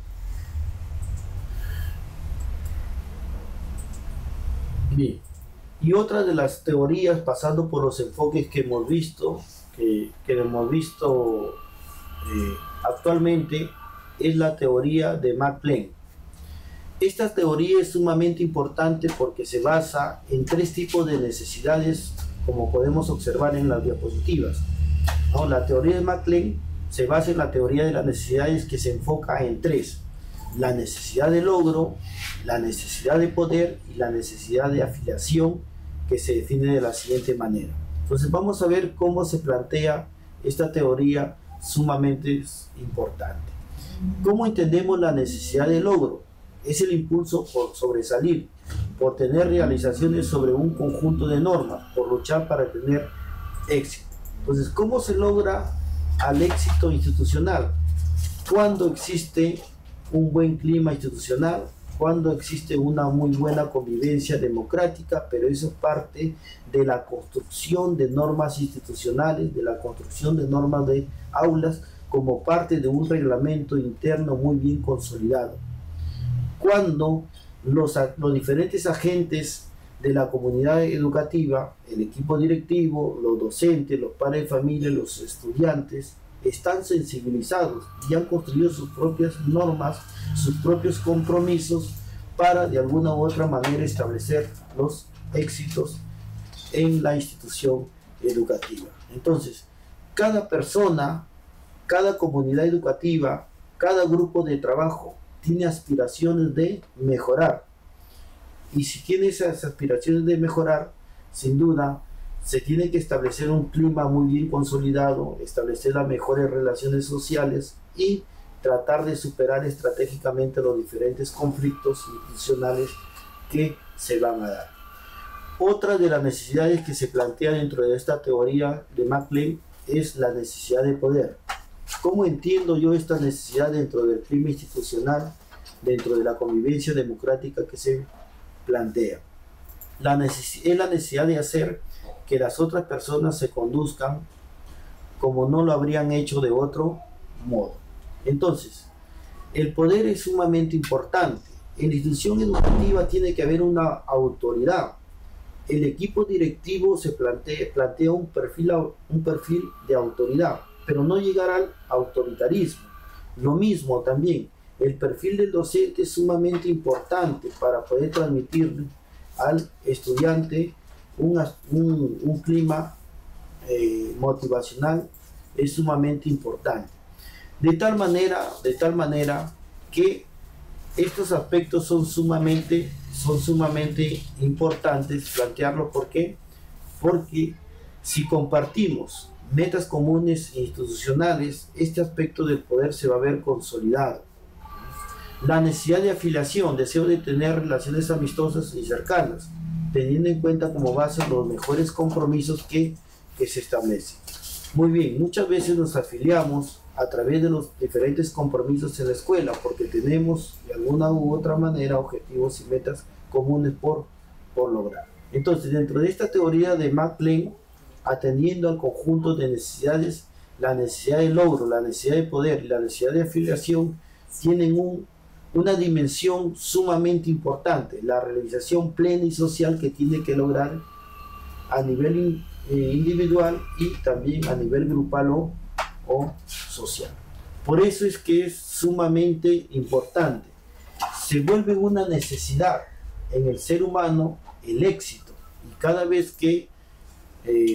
Bien. Y otra de las teorías, pasando por los enfoques que hemos visto, actualmente, es la teoría de McLean. Esta teoría es sumamente importante porque se basa en tres tipos de necesidades, como podemos observar en las diapositivas, ¿no? La teoría de McLean se basa en la teoría de las necesidades, que se enfoca en tres: la necesidad de logro, la necesidad de poder y la necesidad de afiliación, que se define de la siguiente manera. Entonces vamos a ver cómo se plantea esta teoría sumamente importante. ¿Cómo entendemos la necesidad de logro? Es el impulso por sobresalir, por tener realizaciones sobre un conjunto de normas, por luchar para tener éxito. Entonces, ¿cómo se logra al éxito institucional? Cuando existe un buen clima institucional, cuando existe una muy buena convivencia democrática, pero eso es parte de la construcción de normas institucionales, de la construcción de normas de aulas, como parte de un reglamento interno muy bien consolidado. Cuando los diferentes agentes de la comunidad educativa, el equipo directivo, los docentes, los padres de familia, los estudiantes, están sensibilizados y han construido sus propias normas, sus propios compromisos para de alguna u otra manera establecer los éxitos en la institución educativa. Entonces, cada persona, cada comunidad educativa, cada grupo de trabajo tiene aspiraciones de mejorar. Y si tiene esas aspiraciones de mejorar, sin duda, se tiene que establecer un clima muy bien consolidado, establecer las mejores relaciones sociales y tratar de superar estratégicamente los diferentes conflictos institucionales que se van a dar. Otra de las necesidades que se plantea dentro de esta teoría de McLean es la necesidad de poder. ¿Cómo entiendo yo esta necesidad dentro del clima institucional, dentro de la convivencia democrática que se plantea? Es la necesidad de hacer que las otras personas se conduzcan como no lo habrían hecho de otro modo. Entonces, el poder es sumamente importante. En la institución educativa tiene que haber una autoridad. El equipo directivo se plantea un perfil de autoridad, pero no llegar al autoritarismo. Lo mismo también, el perfil del docente es sumamente importante para poder transmitirle al estudiante un clima motivacional. Es sumamente importante. De tal manera que estos aspectos son sumamente importantes plantearlo. ¿Por qué? Porque si compartimos metas comunes e institucionales, este aspecto del poder se va a ver consolidado. La necesidad de afiliación, deseo de tener relaciones amistosas y cercanas, teniendo en cuenta como base los mejores compromisos que se establecen. Muy bien, muchas veces nos afiliamos a través de los diferentes compromisos en la escuela porque tenemos de alguna u otra manera objetivos y metas comunes por lograr. Entonces, dentro de esta teoría de McLean, atendiendo al conjunto de necesidades, la necesidad de logro, la necesidad de poder y la necesidad de afiliación tienen una dimensión sumamente importante: la realización plena y social que tiene que lograr a nivel individual y también a nivel grupal o social. Por eso es que es sumamente importante. Se vuelve una necesidad en el ser humano el éxito, y cada vez que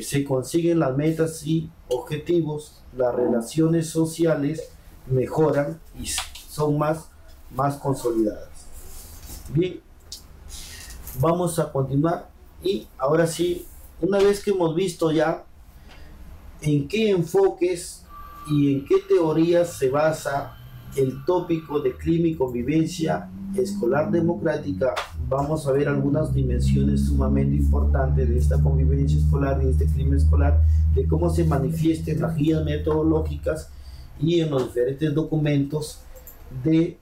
se consiguen las metas y objetivos, las relaciones sociales mejoran y son más consolidadas. Bien, vamos a continuar. Y ahora sí, una vez que hemos visto ya en qué enfoques y en qué teorías se basa el tópico de clima y convivencia escolar democrática, vamos a ver algunas dimensiones sumamente importantes de esta convivencia escolar y de este clima escolar, de cómo se manifiesta en las guías metodológicas y en los diferentes documentos del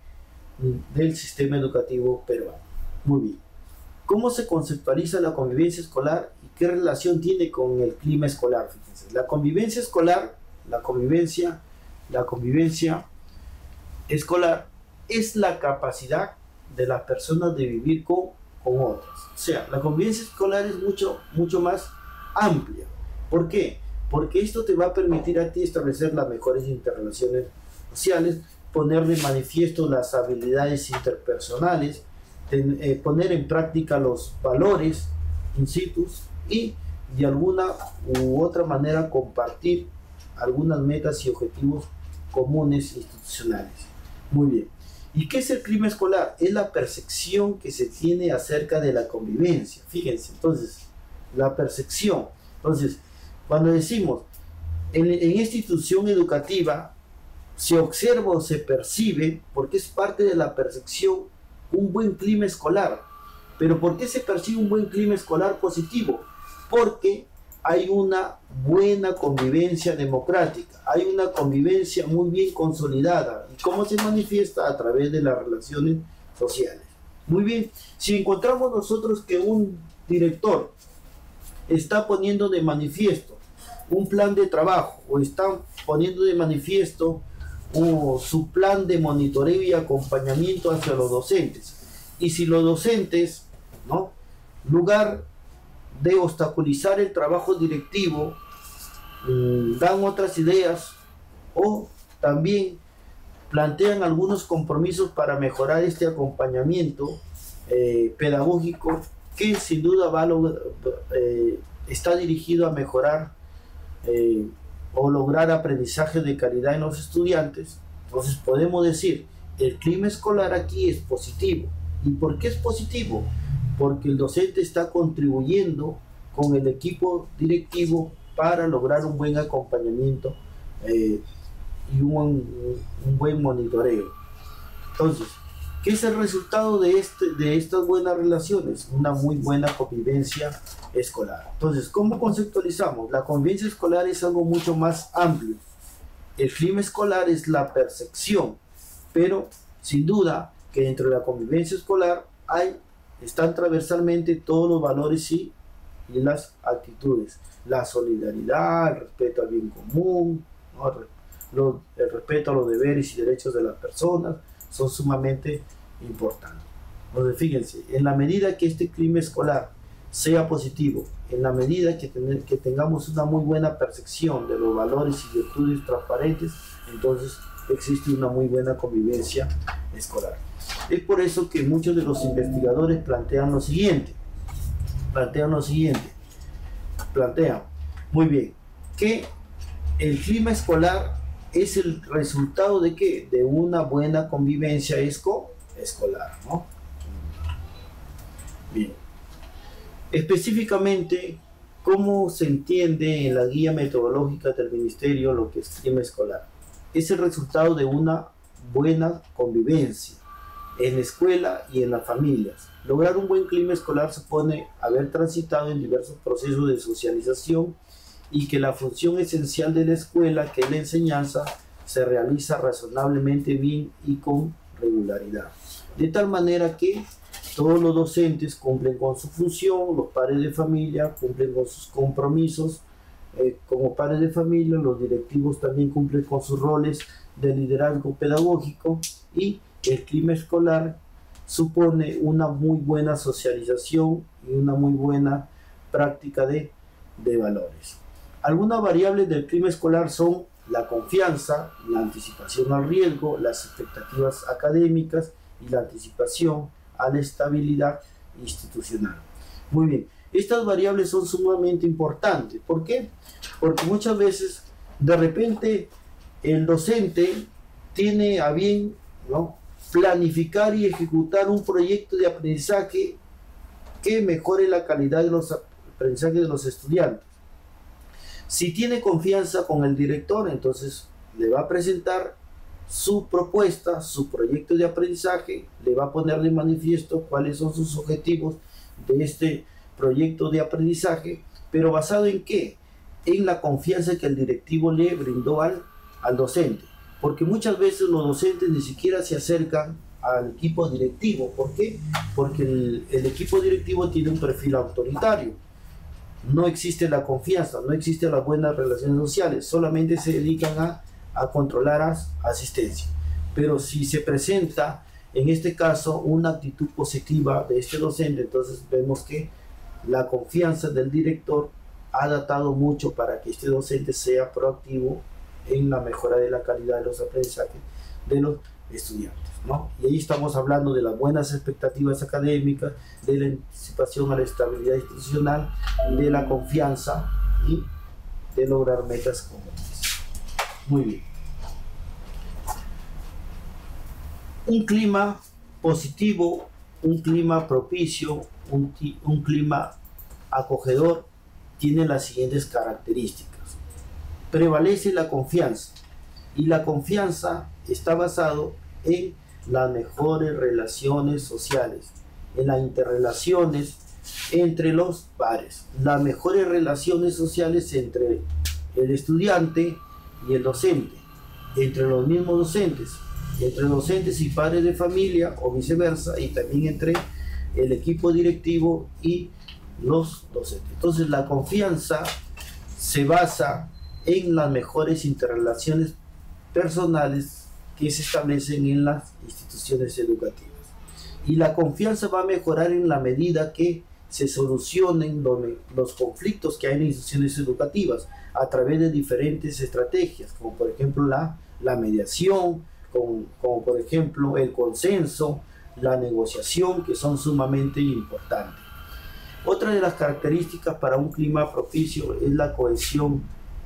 sistema educativo peruano. Muy bien. ¿Cómo se conceptualiza la convivencia escolar y qué relación tiene con el clima escolar? Fíjense, la convivencia escolar, la convivencia escolar es la capacidad de las personas de vivir con con otras. O sea, la convivencia escolar es mucho más amplia. ¿Por qué? Porque esto te va a permitir a ti establecer las mejores interrelaciones sociales, poner de manifiesto las habilidades interpersonales, poner en práctica los valores in situ y de alguna u otra manera compartir algunas metas y objetivos comunes institucionales. Muy bien. ¿Y qué es el clima escolar? Es la percepción que se tiene acerca de la convivencia. Fíjense, entonces, la percepción. Entonces, cuando decimos en esta institución educativa se observa o se percibe, porque es parte de la percepción, un buen clima escolar. ¿Pero por qué se percibe un buen clima escolar positivo? Porque hay una buena convivencia democrática, hay una convivencia muy bien consolidada. ¿Y cómo se manifiesta? A través de las relaciones sociales. Muy bien, si encontramos nosotros que un director está poniendo de manifiesto un plan de trabajo o está poniendo de manifiesto su plan de monitoreo y acompañamiento hacia los docentes, y si los docentes, ¿no?, lugar de obstaculizar el trabajo directivo, dan otras ideas o también plantean algunos compromisos para mejorar este acompañamiento pedagógico, que sin duda está dirigido a mejorar o lograr aprendizaje de calidad en los estudiantes. Entonces podemos decir, el clima escolar aquí es positivo. ¿Y por qué es positivo? Porque el docente está contribuyendo con el equipo directivo para lograr un buen acompañamiento y un buen monitoreo. Entonces, ¿qué es el resultado de estas buenas relaciones? Una muy buena convivencia escolar. Entonces, ¿cómo conceptualizamos? La convivencia escolar es algo mucho más amplio. El clima escolar es la percepción, pero sin duda que dentro de la convivencia escolar están transversalmente todos los valores y las actitudes. La solidaridad, el respeto al bien común, ¿no?, el respeto a los deberes y derechos de las personas son sumamente importantes. Entonces, fíjense, en la medida que este clima escolar sea positivo, en la medida que tengamos una muy buena percepción de los valores y virtudes transparentes, entonces existe una muy buena convivencia escolar. Es por eso que muchos de los investigadores plantean, muy bien, que el clima escolar es el resultado de ¿qué? De una buena convivencia escolar, ¿no? Bien. Específicamente, ¿cómo se entiende en la guía metodológica del Ministerio lo que es clima escolar? Es el resultado de una buena convivencia en la escuela y en las familias. Lograr un buen clima escolar supone haber transitado en diversos procesos de socialización y que la función esencial de la escuela, que es la enseñanza, se realiza razonablemente bien y con regularidad. De tal manera que todos los docentes cumplen con su función, los padres de familia cumplen con sus compromisos como padres de familia, los directivos también cumplen con sus roles de liderazgo pedagógico, y el clima escolar supone una muy buena socialización y una muy buena práctica de valores. Algunas variables del clima escolar son la confianza, la anticipación al riesgo, las expectativas académicas y la anticipación a la estabilidad institucional. Muy bien, estas variables son sumamente importantes. ¿Por qué? Porque muchas veces, de repente, el docente tiene a bien, ¿no?, planificar y ejecutar un proyecto de aprendizaje que mejore la calidad de los aprendizajes de los estudiantes. Si tiene confianza con el director, entonces le va a presentar su propuesta, su proyecto de aprendizaje, le va a poner de manifiesto cuáles son sus objetivos de este proyecto de aprendizaje, pero ¿basado en qué? En la confianza que el directivo le brindó al docente. Porque muchas veces los docentes ni siquiera se acercan al equipo directivo. ¿Por qué? Porque el equipo directivo tiene un perfil autoritario. No existe la confianza, no existen las buenas relaciones sociales, solamente se dedican a controlar asistencia. Pero si se presenta en este caso, una actitud positiva de este docente. Entonces vemos que la confianza del director ha adaptado mucho para que este docente sea proactivo en la mejora de la calidad de los aprendizajes de los estudiantes, ¿no? Y ahí estamos hablando de las buenas expectativas académicas, de la anticipación a la estabilidad institucional, de la confianza y de lograr metas comunes. Muy bien. Un clima positivo, un clima propicio, un clima acogedor tiene las siguientes características. Prevalece la confianza, y la confianza está basado en las mejores relaciones sociales, en las interrelaciones entre los pares, las mejores relaciones sociales entre el estudiante y el docente, entre los mismos docentes, entre docentes y padres de familia o viceversa, y también entre el equipo directivo y los docentes. Entonces la confianza se basa en las mejores interrelaciones personales que se establecen en las instituciones educativas. Y la confianza va a mejorar en la medida que se solucionen los conflictos que hay en instituciones educativas a través de diferentes estrategias, como por ejemplo la mediación, como por ejemplo el consenso, la negociación, que son sumamente importantes. Otra de las características para un clima propicio es la cohesión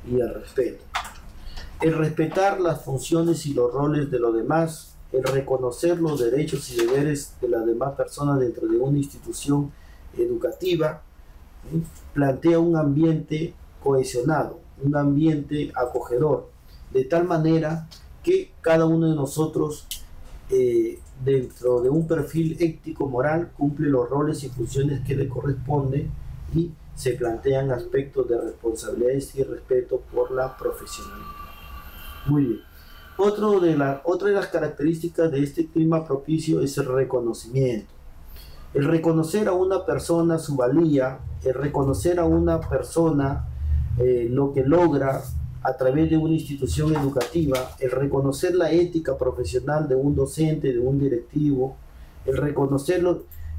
y el respeto. El respetar las funciones y los roles de los demás, el reconocer los derechos y deberes de las demás personas dentro de una institución educativa, plantea un ambiente cohesionado, un ambiente acogedor, de tal manera que cada uno de nosotros, dentro de un perfil ético-moral, cumple los roles y funciones que le corresponden y se plantean aspectos de responsabilidades y respeto por la profesionalidad. Muy bien. Otra de las características de este clima propicio es el reconocimiento. El reconocer a una persona su valía, el reconocer a una persona lo que logra a través de una institución educativa, el reconocer la ética profesional de un docente, de un directivo, el reconocer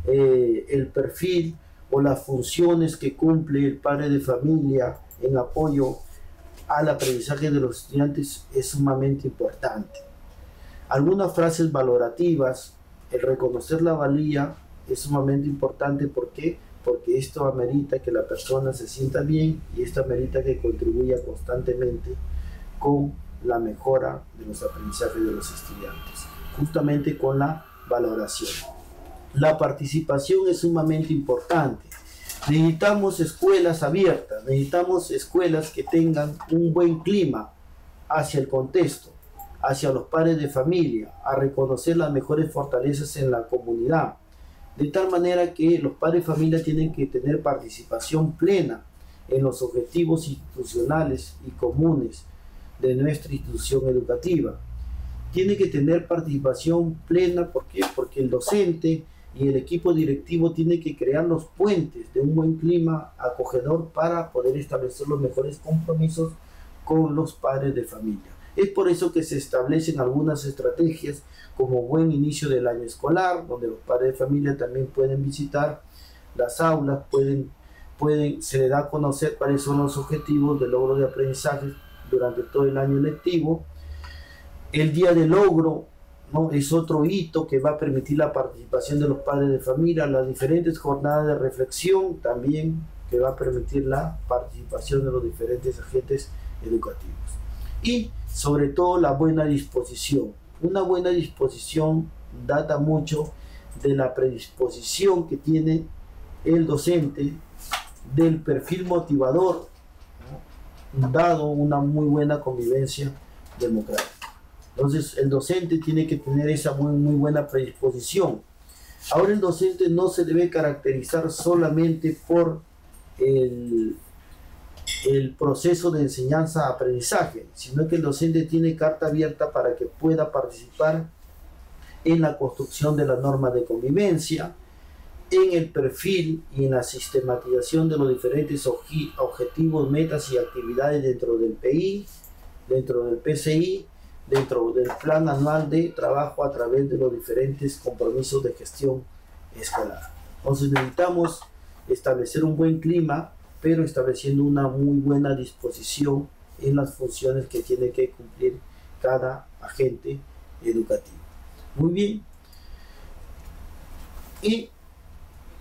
el perfil o las funciones que cumple el padre de familia en apoyo al aprendizaje de los estudiantes es sumamente importante. Algunas frases valorativas, el reconocer la valía es sumamente importante. ¿Por qué? Porque esto amerita que la persona se sienta bien y esto amerita que contribuya constantemente con la mejora de los aprendizajes de los estudiantes, justamente con la valoración. La participación es sumamente importante. Necesitamos escuelas abiertas, necesitamos escuelas que tengan un buen clima hacia el contexto, hacia los padres de familia, a reconocer las mejores fortalezas en la comunidad, de tal manera que los padres de familia tienen que tener participación plena en los objetivos institucionales y comunes de nuestra institución educativa. Tiene que tener participación plena, ¿por qué? Porque el docente y el equipo directivo tiene que crear los puentes de un buen clima acogedor para poder establecer los mejores compromisos con los padres de familia. Es por eso que se establecen algunas estrategias como buen inicio del año escolar, donde los padres de familia también pueden visitar las aulas, se les da a conocer cuáles son los objetivos de logro de aprendizaje durante todo el año lectivo. El día del logro, ¿no?, es otro hito que va a permitir la participación de los padres de familia, las diferentes jornadas de reflexión también, que va a permitir la participación de los diferentes agentes educativos. Y sobre todo la buena disposición. Una buena disposición data mucho de la predisposición que tiene el docente, del perfil motivador, ¿no?, dado una muy buena convivencia democrática. Entonces el docente tiene que tener esa muy buena predisposición. Ahora el docente no se debe caracterizar solamente por el proceso de enseñanza-aprendizaje, sino que el docente tiene carta abierta para que pueda participar en la construcción de la norma de convivencia, en el perfil y en la sistematización de los diferentes objetivos, metas y actividades dentro del PI, dentro del PCI, dentro del plan anual de trabajo a través de los diferentes compromisos de gestión escolar. Entonces necesitamos establecer un buen clima, pero estableciendo una muy buena disposición en las funciones que tiene que cumplir cada agente educativo. Muy bien. Y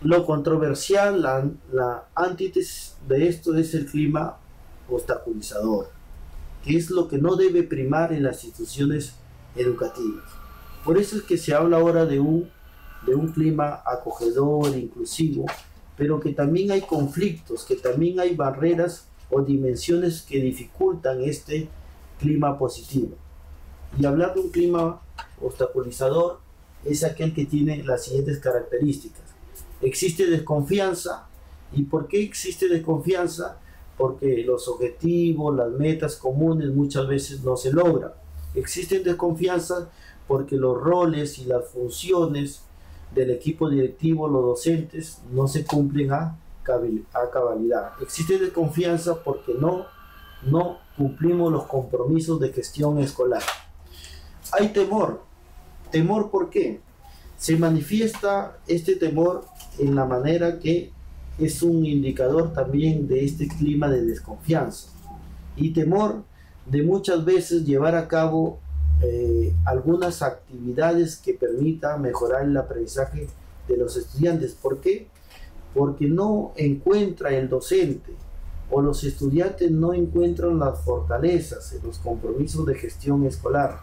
lo controversial, la antítesis de esto es el clima obstaculizador, que es lo que no debe primar en las instituciones educativas. Por eso es que se habla ahora de un clima acogedor, inclusivo, pero que también hay conflictos, que también hay barreras o dimensiones que dificultan este clima positivo. Y hablar de un clima obstaculizador es aquel que tiene las siguientes características. Existe desconfianza. ¿Y por qué existe desconfianza? Porque los objetivos, las metas comunes muchas veces no se logran. Existe desconfianza porque los roles y las funciones del equipo directivo, los docentes, no se cumplen a cabalidad. Existe desconfianza porque no cumplimos los compromisos de gestión escolar. Hay temor. ¿Temor por qué? Se manifiesta este temor en la manera que es un indicador también de este clima de desconfianza y temor de muchas veces llevar a cabo algunas actividades que permitan mejorar el aprendizaje de los estudiantes. ¿Por qué? Porque no encuentra el docente o los estudiantes no encuentran las fortalezas en los compromisos de gestión escolar.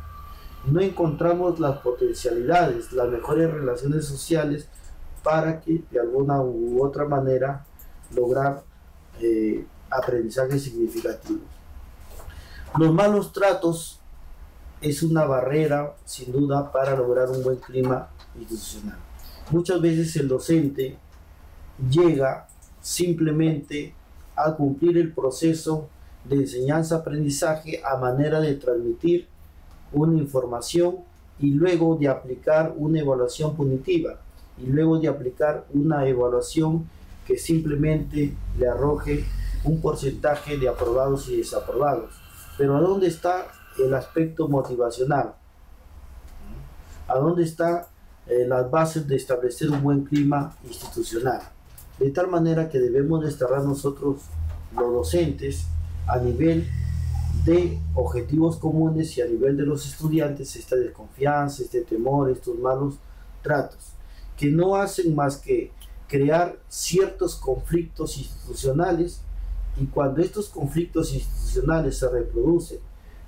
No encontramos las potencialidades, las mejores relaciones sociales para que de alguna u otra manera lograr aprendizaje significativo. Los malos tratos es una barrera sin duda para lograr un buen clima institucional. Muchas veces el docente llega simplemente a cumplir el proceso de enseñanza-aprendizaje a manera de transmitir una información y luego de aplicar una evaluación punitiva y luego de aplicar una evaluación que simplemente le arroje un porcentaje de aprobados y desaprobados. Pero ¿a dónde está el aspecto motivacional? ¿A dónde están las bases de establecer un buen clima institucional? De tal manera que debemos destacar nosotros, los docentes, a nivel de objetivos comunes y a nivel de los estudiantes, esta desconfianza, este temor, estos malos tratos, que no hacen más que crear ciertos conflictos institucionales, y cuando estos conflictos institucionales se reproducen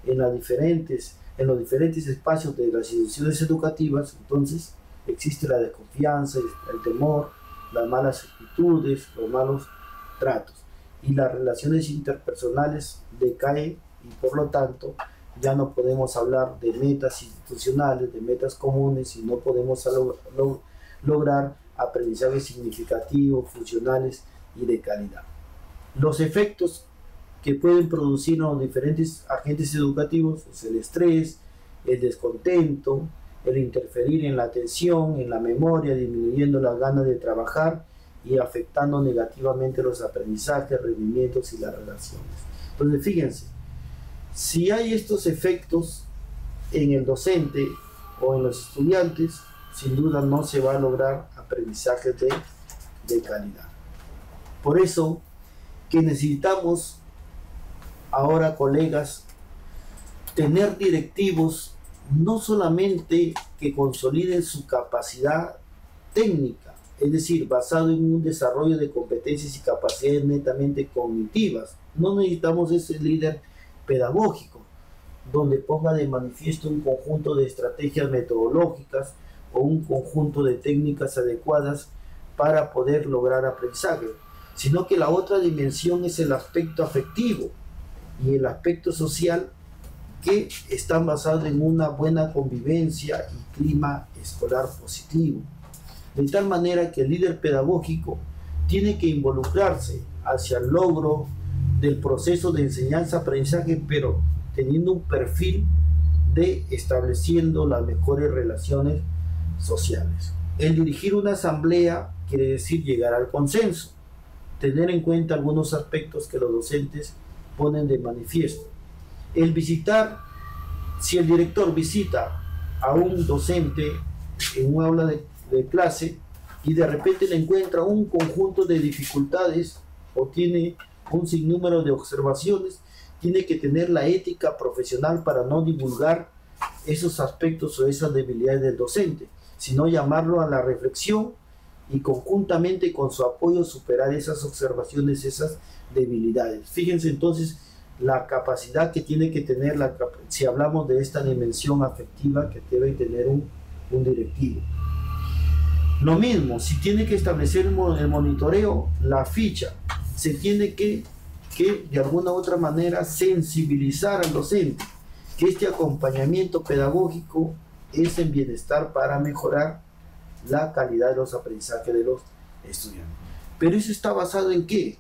en los diferentes espacios de las instituciones educativas, entonces existe la desconfianza, el temor, las malas actitudes, los malos tratos, y las relaciones interpersonales decaen, y por lo tanto ya no podemos hablar de metas institucionales, de metas comunes, y no podemos lograr aprendizajes significativos, funcionales y de calidad. Los efectos que pueden producir los diferentes agentes educativos es el estrés, el descontento, el interferir en la atención, en la memoria, disminuyendo las ganas de trabajar y afectando negativamente los aprendizajes, rendimientos y las relaciones. Entonces, fíjense, si hay estos efectos en el docente o en los estudiantes, sin duda no se va a lograr aprendizaje de calidad. Por eso que necesitamos ahora, colegas, tener directivos no solamente que consoliden su capacidad técnica, es decir, basado en un desarrollo de competencias y capacidades netamente cognitivas. No necesitamos ese líder pedagógico, donde ponga de manifiesto un conjunto de estrategias metodológicas o un conjunto de técnicas adecuadas para poder lograr aprendizaje, sino que la otra dimensión es el aspecto afectivo y el aspecto social, que están basados en una buena convivencia y clima escolar positivo. De tal manera que el líder pedagógico tiene que involucrarse hacia el logro del proceso de enseñanza-aprendizaje, pero teniendo un perfil de estableciendo las mejores relaciones sociales. El dirigir una asamblea quiere decir llegar al consenso, tener en cuenta algunos aspectos que los docentes ponen de manifiesto. El visitar Si el director visita a un docente en un aula de clase y de repente le encuentra un conjunto de dificultades o tiene un sinnúmero de observaciones, tiene que tener la ética profesional para no divulgar esos aspectos o esas debilidades del docente, sino llamarlo a la reflexión y conjuntamente con su apoyo superar esas observaciones, esas debilidades. Fíjense entonces la capacidad que tiene que tener, si hablamos de esta dimensión afectiva que debe tener un directivo. Lo mismo, si tiene que establecer el monitoreo, la ficha, se tiene que de alguna u otra manera sensibilizar al docente, que este acompañamiento pedagógico es en bienestar para mejorar la calidad de los aprendizajes de los estudiantes. Pero eso está basado en ¿qué?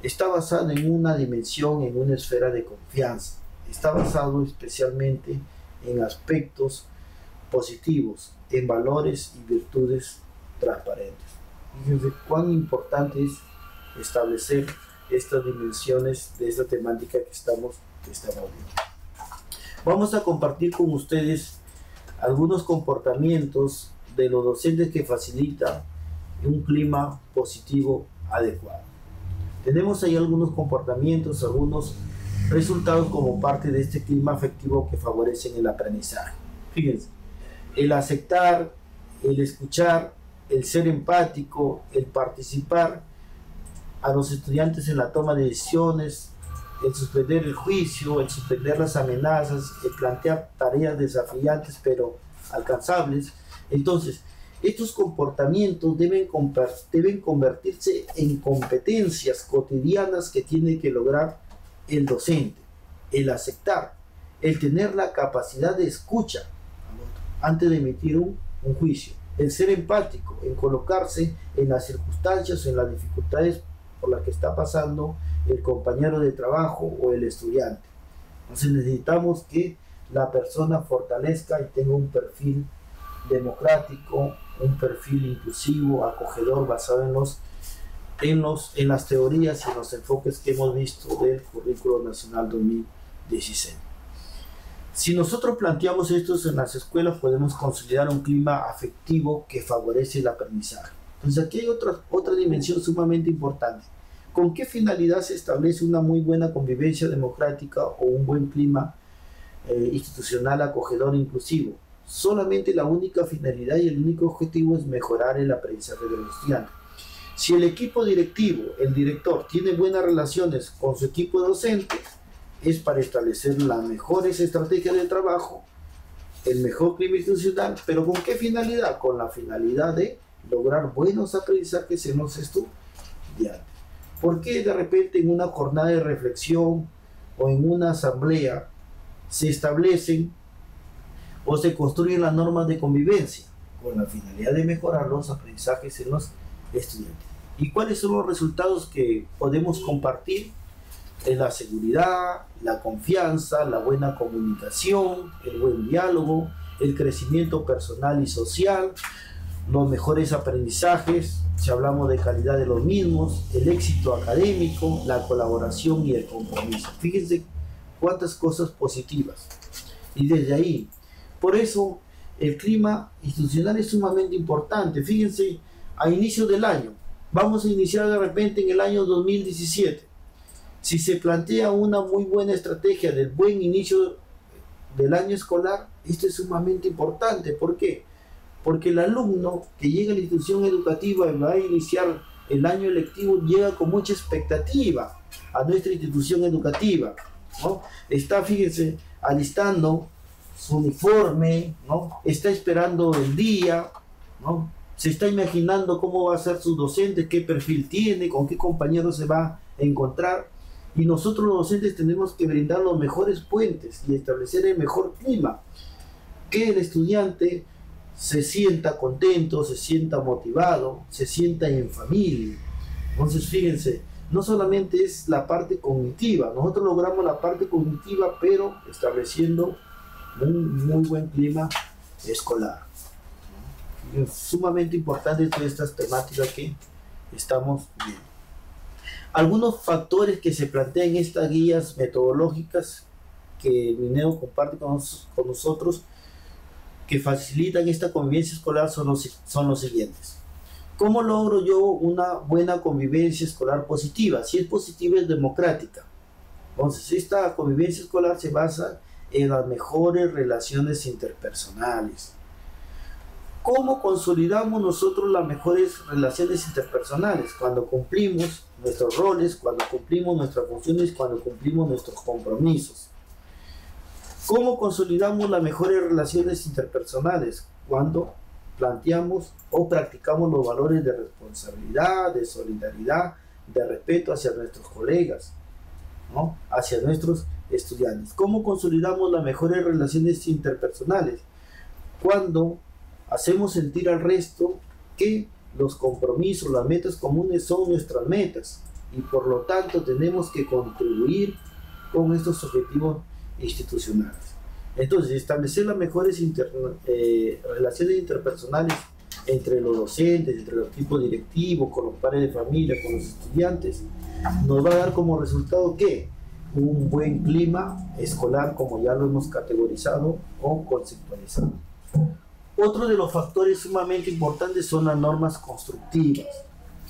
Está basado en una dimensión, en una esfera de confianza. Está basado especialmente en aspectos positivos, en valores y virtudes transparentes. Fíjense cuán importante es establecer estas dimensiones de esta temática que estamos viendo. Vamos a compartir con ustedes algunos comportamientos de los docentes que facilitan un clima positivo adecuado. Tenemos ahí algunos comportamientos, algunos resultados como parte de este clima afectivo que favorecen el aprendizaje. Fíjense, el aceptar, el escuchar, el ser empático, el participar a los estudiantes en la toma de decisiones, el suspender el juicio, el suspender las amenazas, el plantear tareas desafiantes pero alcanzables. Entonces, estos comportamientos deben convertirse en competencias cotidianas que tiene que lograr el docente. El aceptar, el tener la capacidad de escucha antes de emitir un juicio. El ser empático, en colocarse en las circunstancias, en las dificultades por las que está pasando el compañero de trabajo o el estudiante. Entonces necesitamos que la persona fortalezca y tenga un perfil democrático, un perfil inclusivo, acogedor, basado en las teorías y en los enfoques que hemos visto del Currículo Nacional 2016. Si nosotros planteamos esto en las escuelas, podemos consolidar un clima afectivo que favorece el aprendizaje. Entonces aquí hay otra dimensión sumamente importante. ¿Con qué finalidad se establece una muy buena convivencia democrática o un buen clima institucional acogedor e inclusivo? Solamente la única finalidad y el único objetivo es mejorar el aprendizaje de los estudiantes. Si el equipo directivo, el director, tiene buenas relaciones con su equipo docente, es para establecer las mejores estrategias de trabajo, el mejor clima institucional, pero ¿con qué finalidad? Con la finalidad de lograr buenos aprendizajes en los estudiantes. ¿Por qué de repente en una jornada de reflexión o en una asamblea se establecen o se construyen las normas de convivencia? Con la finalidad de mejorar los aprendizajes en los estudiantes. ¿Y cuáles son los resultados que podemos compartir? Es la seguridad, la confianza, la buena comunicación, el buen diálogo, el crecimiento personal y social, los mejores aprendizajes, si hablamos de calidad de los mismos, el éxito académico, la colaboración y el compromiso. Fíjense cuántas cosas positivas. Y desde ahí, por eso el clima institucional es sumamente importante. Fíjense, a inicio del año, vamos a iniciar de repente en el año 2017. Si se plantea una muy buena estrategia del buen inicio del año escolar, esto es sumamente importante. ¿Por qué? Porque el alumno que llega a la institución educativa y va a iniciar el año lectivo llega con mucha expectativa a nuestra institución educativa, ¿no? Está, fíjense, alistando su uniforme, ¿no? Está esperando el día, ¿no? Se está imaginando cómo va a ser su docente, qué perfil tiene, con qué compañero se va a encontrar. Y nosotros los docentes tenemos que brindar los mejores puentes y establecer el mejor clima, que el estudiante se sienta contento, se sienta motivado, se sienta en familia. Entonces fíjense, no solamente es la parte cognitiva, nosotros logramos la parte cognitiva, pero estableciendo un muy buen clima escolar. Es sumamente importante todas estas temáticas que estamos viendo. Algunos factores que se plantean en estas guías metodológicas que el MINEDO comparte con nosotros que facilitan esta convivencia escolar son los siguientes. ¿Cómo logro yo una buena convivencia escolar positiva? Si es positiva, es democrática. Entonces, esta convivencia escolar se basa en las mejores relaciones interpersonales. ¿Cómo consolidamos nosotros las mejores relaciones interpersonales? Cuando cumplimos nuestros roles, cuando cumplimos nuestras funciones, cuando cumplimos nuestros compromisos. ¿Cómo consolidamos las mejores relaciones interpersonales? Cuando planteamos o practicamos los valores de responsabilidad, de solidaridad, de respeto hacia nuestros colegas, ¿no? Hacia nuestros estudiantes. ¿Cómo consolidamos las mejores relaciones interpersonales? Cuando hacemos sentir al resto que los compromisos, las metas comunes son nuestras metas y por lo tanto tenemos que contribuir con estos objetivos institucionales. Entonces, establecer las mejores relaciones interpersonales entre los docentes, entre los equipos directivos, con los padres de familia, con los estudiantes, nos va a dar como resultado que un buen clima escolar, como ya lo hemos categorizado o conceptualizado. Otro de los factores sumamente importantes son las normas constructivas.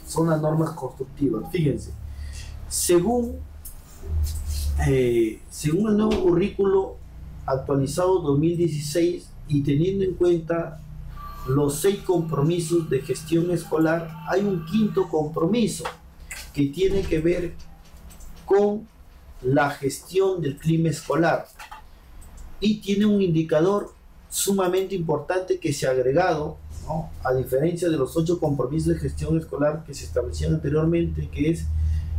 Son las normas constructivas. Fíjense, según el nuevo currículo actualizado 2016 y teniendo en cuenta los 6 compromisos de gestión escolar, hay un quinto compromiso que tiene que ver con la gestión del clima escolar y tiene un indicador sumamente importante que se ha agregado, ¿no? A diferencia de los 8 compromisos de gestión escolar que se establecían anteriormente, que es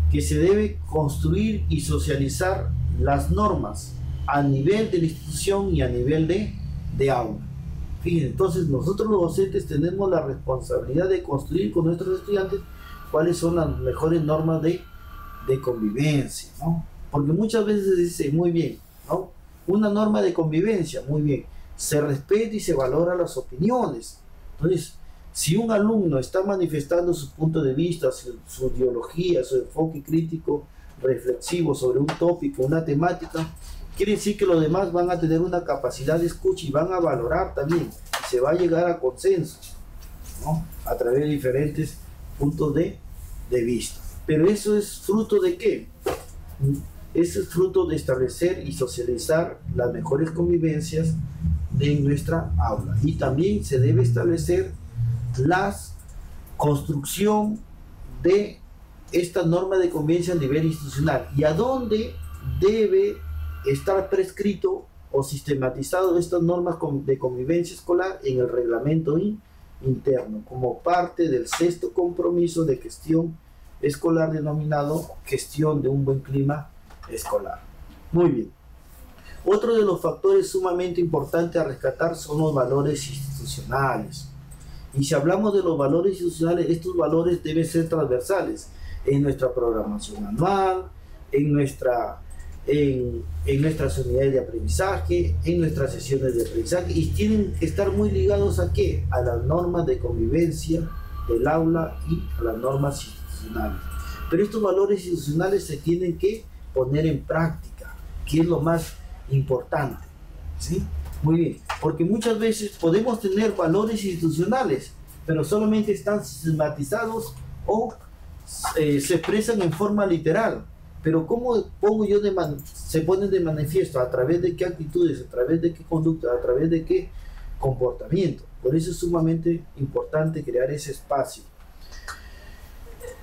que se debe construir y socializar las normas a nivel de la institución y a nivel de aula. Fíjense, entonces nosotros los docentes tenemos la responsabilidad de construir con nuestros estudiantes cuáles son las mejores normas de convivencia, ¿no? Porque muchas veces se dice, muy bien, ¿no? Una norma de convivencia, muy bien, se respeta y se valora las opiniones. Entonces, si un alumno está manifestando su punto de vista, su ideología, su enfoque crítico, reflexivo sobre un tópico, una temática, quiere decir que los demás van a tener una capacidad de escucha y van a valorar también. Y se va a llegar a consensos, ¿no? A través de diferentes puntos de vista. Pero eso es fruto de ¿qué? Eso es fruto de establecer y socializar las mejores convivencias de nuestra aula. Y también se debe establecer la construcción de esta norma de convivencia a nivel institucional y a dónde debe estar prescrito o sistematizado estas normas de convivencia escolar en el reglamento interno como parte del 6º compromiso de gestión escolar denominado gestión de un buen clima escolar. Muy bien. Otro de los factores sumamente importantes a rescatar son los valores institucionales. Y si hablamos de los valores institucionales, estos valores deben ser transversales en nuestra programación anual, en nuestras unidades de aprendizaje, en nuestras sesiones de aprendizaje, y tienen que estar muy ligados ¿a qué? A las normas de convivencia del aula y a las normas institucionales. Pero estos valores institucionales se tienen que poner en práctica, que es lo más importante, ¿sí? Muy bien, porque muchas veces podemos tener valores institucionales, pero solamente están sistematizados o se expresan en forma literal. Pero ¿cómo pongo yo se ponen de manifiesto? ¿A través de qué actitudes? ¿A través de qué conducta? ¿A través de qué comportamiento? Por eso es sumamente importante crear ese espacio.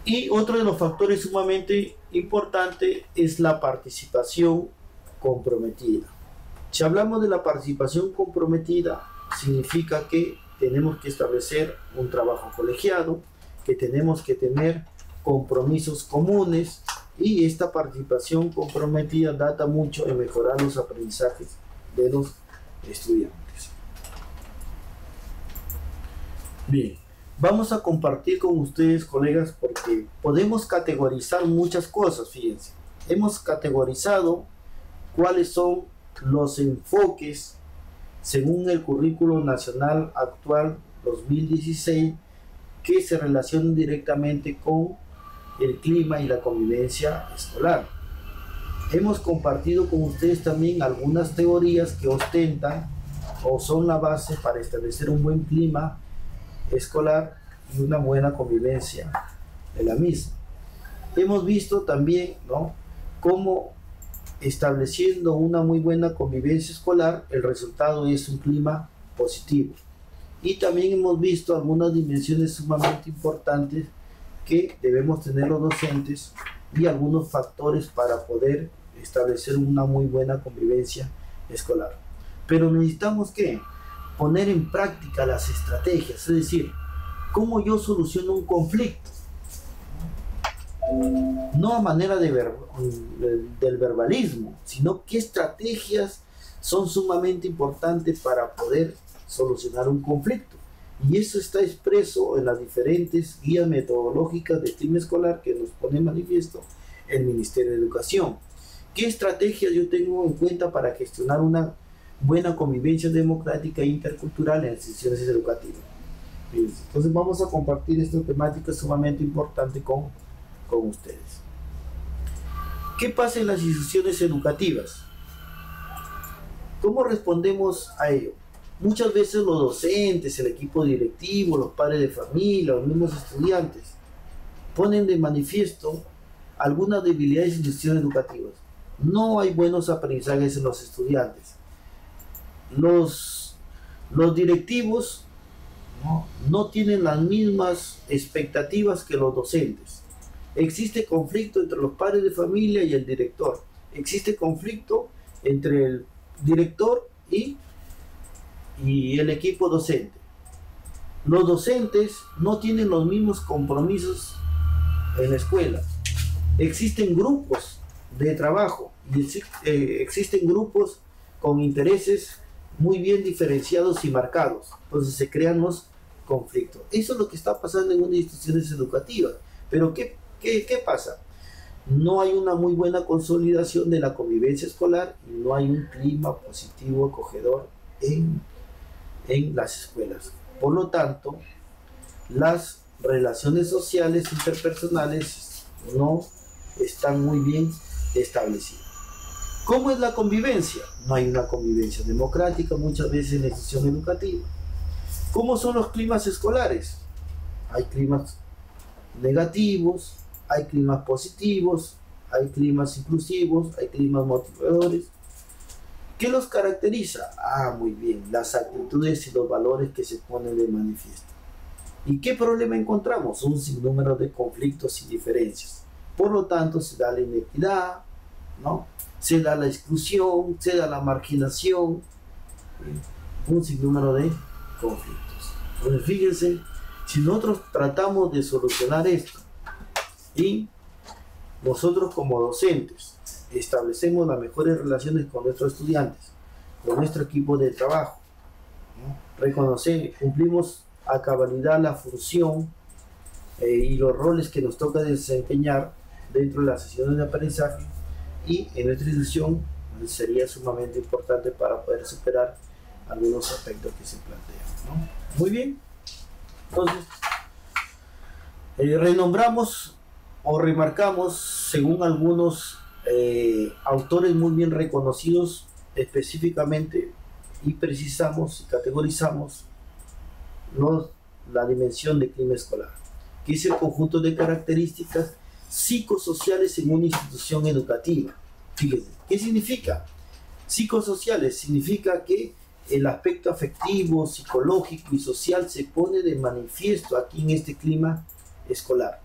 Y otro de los factores sumamente importante es la participación comprometida. Si hablamos de la participación comprometida, significa que tenemos que establecer un trabajo colegiado, que tenemos que tener compromisos comunes, y esta participación comprometida data mucho en mejorar los aprendizajes de los estudiantes. Bien, vamos a compartir con ustedes, colegas, porque podemos categorizar muchas cosas. Fíjense, hemos categorizado cuáles son los enfoques según el currículo nacional actual 2016 que se relacionan directamente con el clima y la convivencia escolar. hemos compartido con ustedes también algunas teorías que ostentan o son la base para establecer un buen clima escolar y una buena convivencia de la misma. Hemos visto también, ¿no?, cómo estableciendo una muy buena convivencia escolar, el resultado es un clima positivo. Y también hemos visto algunas dimensiones sumamente importantes que debemos tener los docentes y algunos factores para poder establecer una muy buena convivencia escolar. Pero necesitamos que poner en práctica las estrategias, es decir, cómo yo soluciono un conflicto. No a manera del verbalismo, sino qué estrategias son sumamente importantes para poder solucionar un conflicto. Y eso está expreso en las diferentes guías metodológicas de clima escolar que nos pone en manifiesto el Ministerio de Educación. ¿Qué estrategias yo tengo en cuenta para gestionar una buena convivencia democrática e intercultural en las instituciones educativas? Entonces vamos a compartir esta temática sumamente importante con ustedes. ¿Qué pasa en las instituciones educativas? ¿Cómo respondemos a ello? Muchas veces los docentes, el equipo directivo, los padres de familia, los mismos estudiantes ponen de manifiesto algunas debilidades en las instituciones educativas. No hay buenos aprendizajes en los estudiantes. Los directivos no tienen las mismas expectativas que los docentes. Existe conflicto entre los padres de familia y el director. Existe conflicto entre el director y el equipo docente. Los docentes no tienen los mismos compromisos en la escuela. Existen grupos de trabajo y existen grupos con intereses muy bien diferenciados y marcados. Entonces se crean los conflictos. Eso es lo que está pasando en unas instituciones educativas. Pero ¿qué pasa? No hay una muy buena consolidación de la convivencia escolar y no hay un clima positivo, acogedor en las escuelas. Por lo tanto, las relaciones sociales interpersonales no están muy bien establecidas. ¿Cómo es la convivencia? No hay una convivencia democrática muchas veces en la institución educativa. ¿Cómo son los climas escolares? Hay climas negativos, hay climas positivos, hay climas inclusivos, hay climas motivadores. ¿Qué los caracteriza? Muy bien, las actitudes y los valores que se ponen de manifiesto. ¿Y qué problema encontramos? Un sinnúmero de conflictos y diferencias. Por lo tanto, se da la inequidad, ¿no? Se da la exclusión, se da la marginación, un sinnúmero de conflictos. Entonces, fíjense, si nosotros tratamos de solucionar esto y nosotros como docentes establecemos las mejores relaciones con nuestros estudiantes, con nuestro equipo de trabajo, ¿no? Cumplimos a cabalidad la función y los roles que nos toca desempeñar dentro de las sesiones de aprendizaje, y en nuestra institución sería sumamente importante para poder superar algunos aspectos que se plantean, ¿no? Muy bien, entonces renombramos o remarcamos según algunos autores muy bien reconocidos específicamente, y precisamos y categorizamos la dimensión de clima escolar, que es el conjunto de características psicosociales en una institución educativa. Fíjense, ¿qué significa? Psicosociales significa que el aspecto afectivo, psicológico y social se pone de manifiesto aquí en este clima escolar.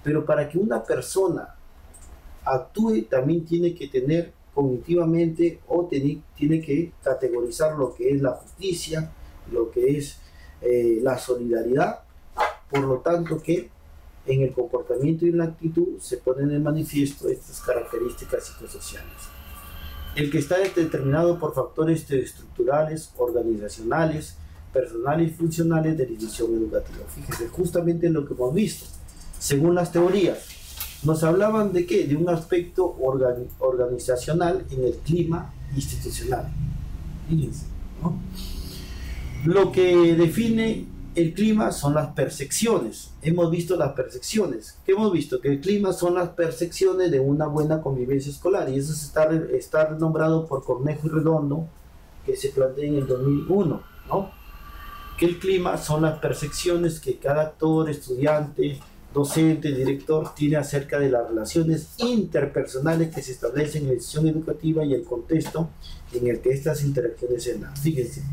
Pero para que una persona actúe también tiene que tener cognitivamente tiene que categorizar lo que es la justicia, lo que es la solidaridad. Por lo tanto, que en el comportamiento y en la actitud se ponen de manifiesto estas características psicosociales. El que está determinado por factores estructurales, organizacionales, personales y funcionales de la institución educativa. Fíjense, justamente lo que hemos visto. Según las teorías, nos hablaban de ¿qué? De un aspecto organizacional en el clima institucional. Fíjense, ¿no? Lo que define el clima son las percepciones. Hemos visto las percepciones. ¿Qué hemos visto? Que el clima son las percepciones de una buena convivencia escolar. Y eso está nombrado por Cornejo y Redondo, que se plantea en el 2001, ¿no? Que el clima son las percepciones que cada actor, estudiante, docente, director tiene acerca de las relaciones interpersonales que se establecen en la institución educativa y el contexto en el que estas interacciones se dan. Fíjense.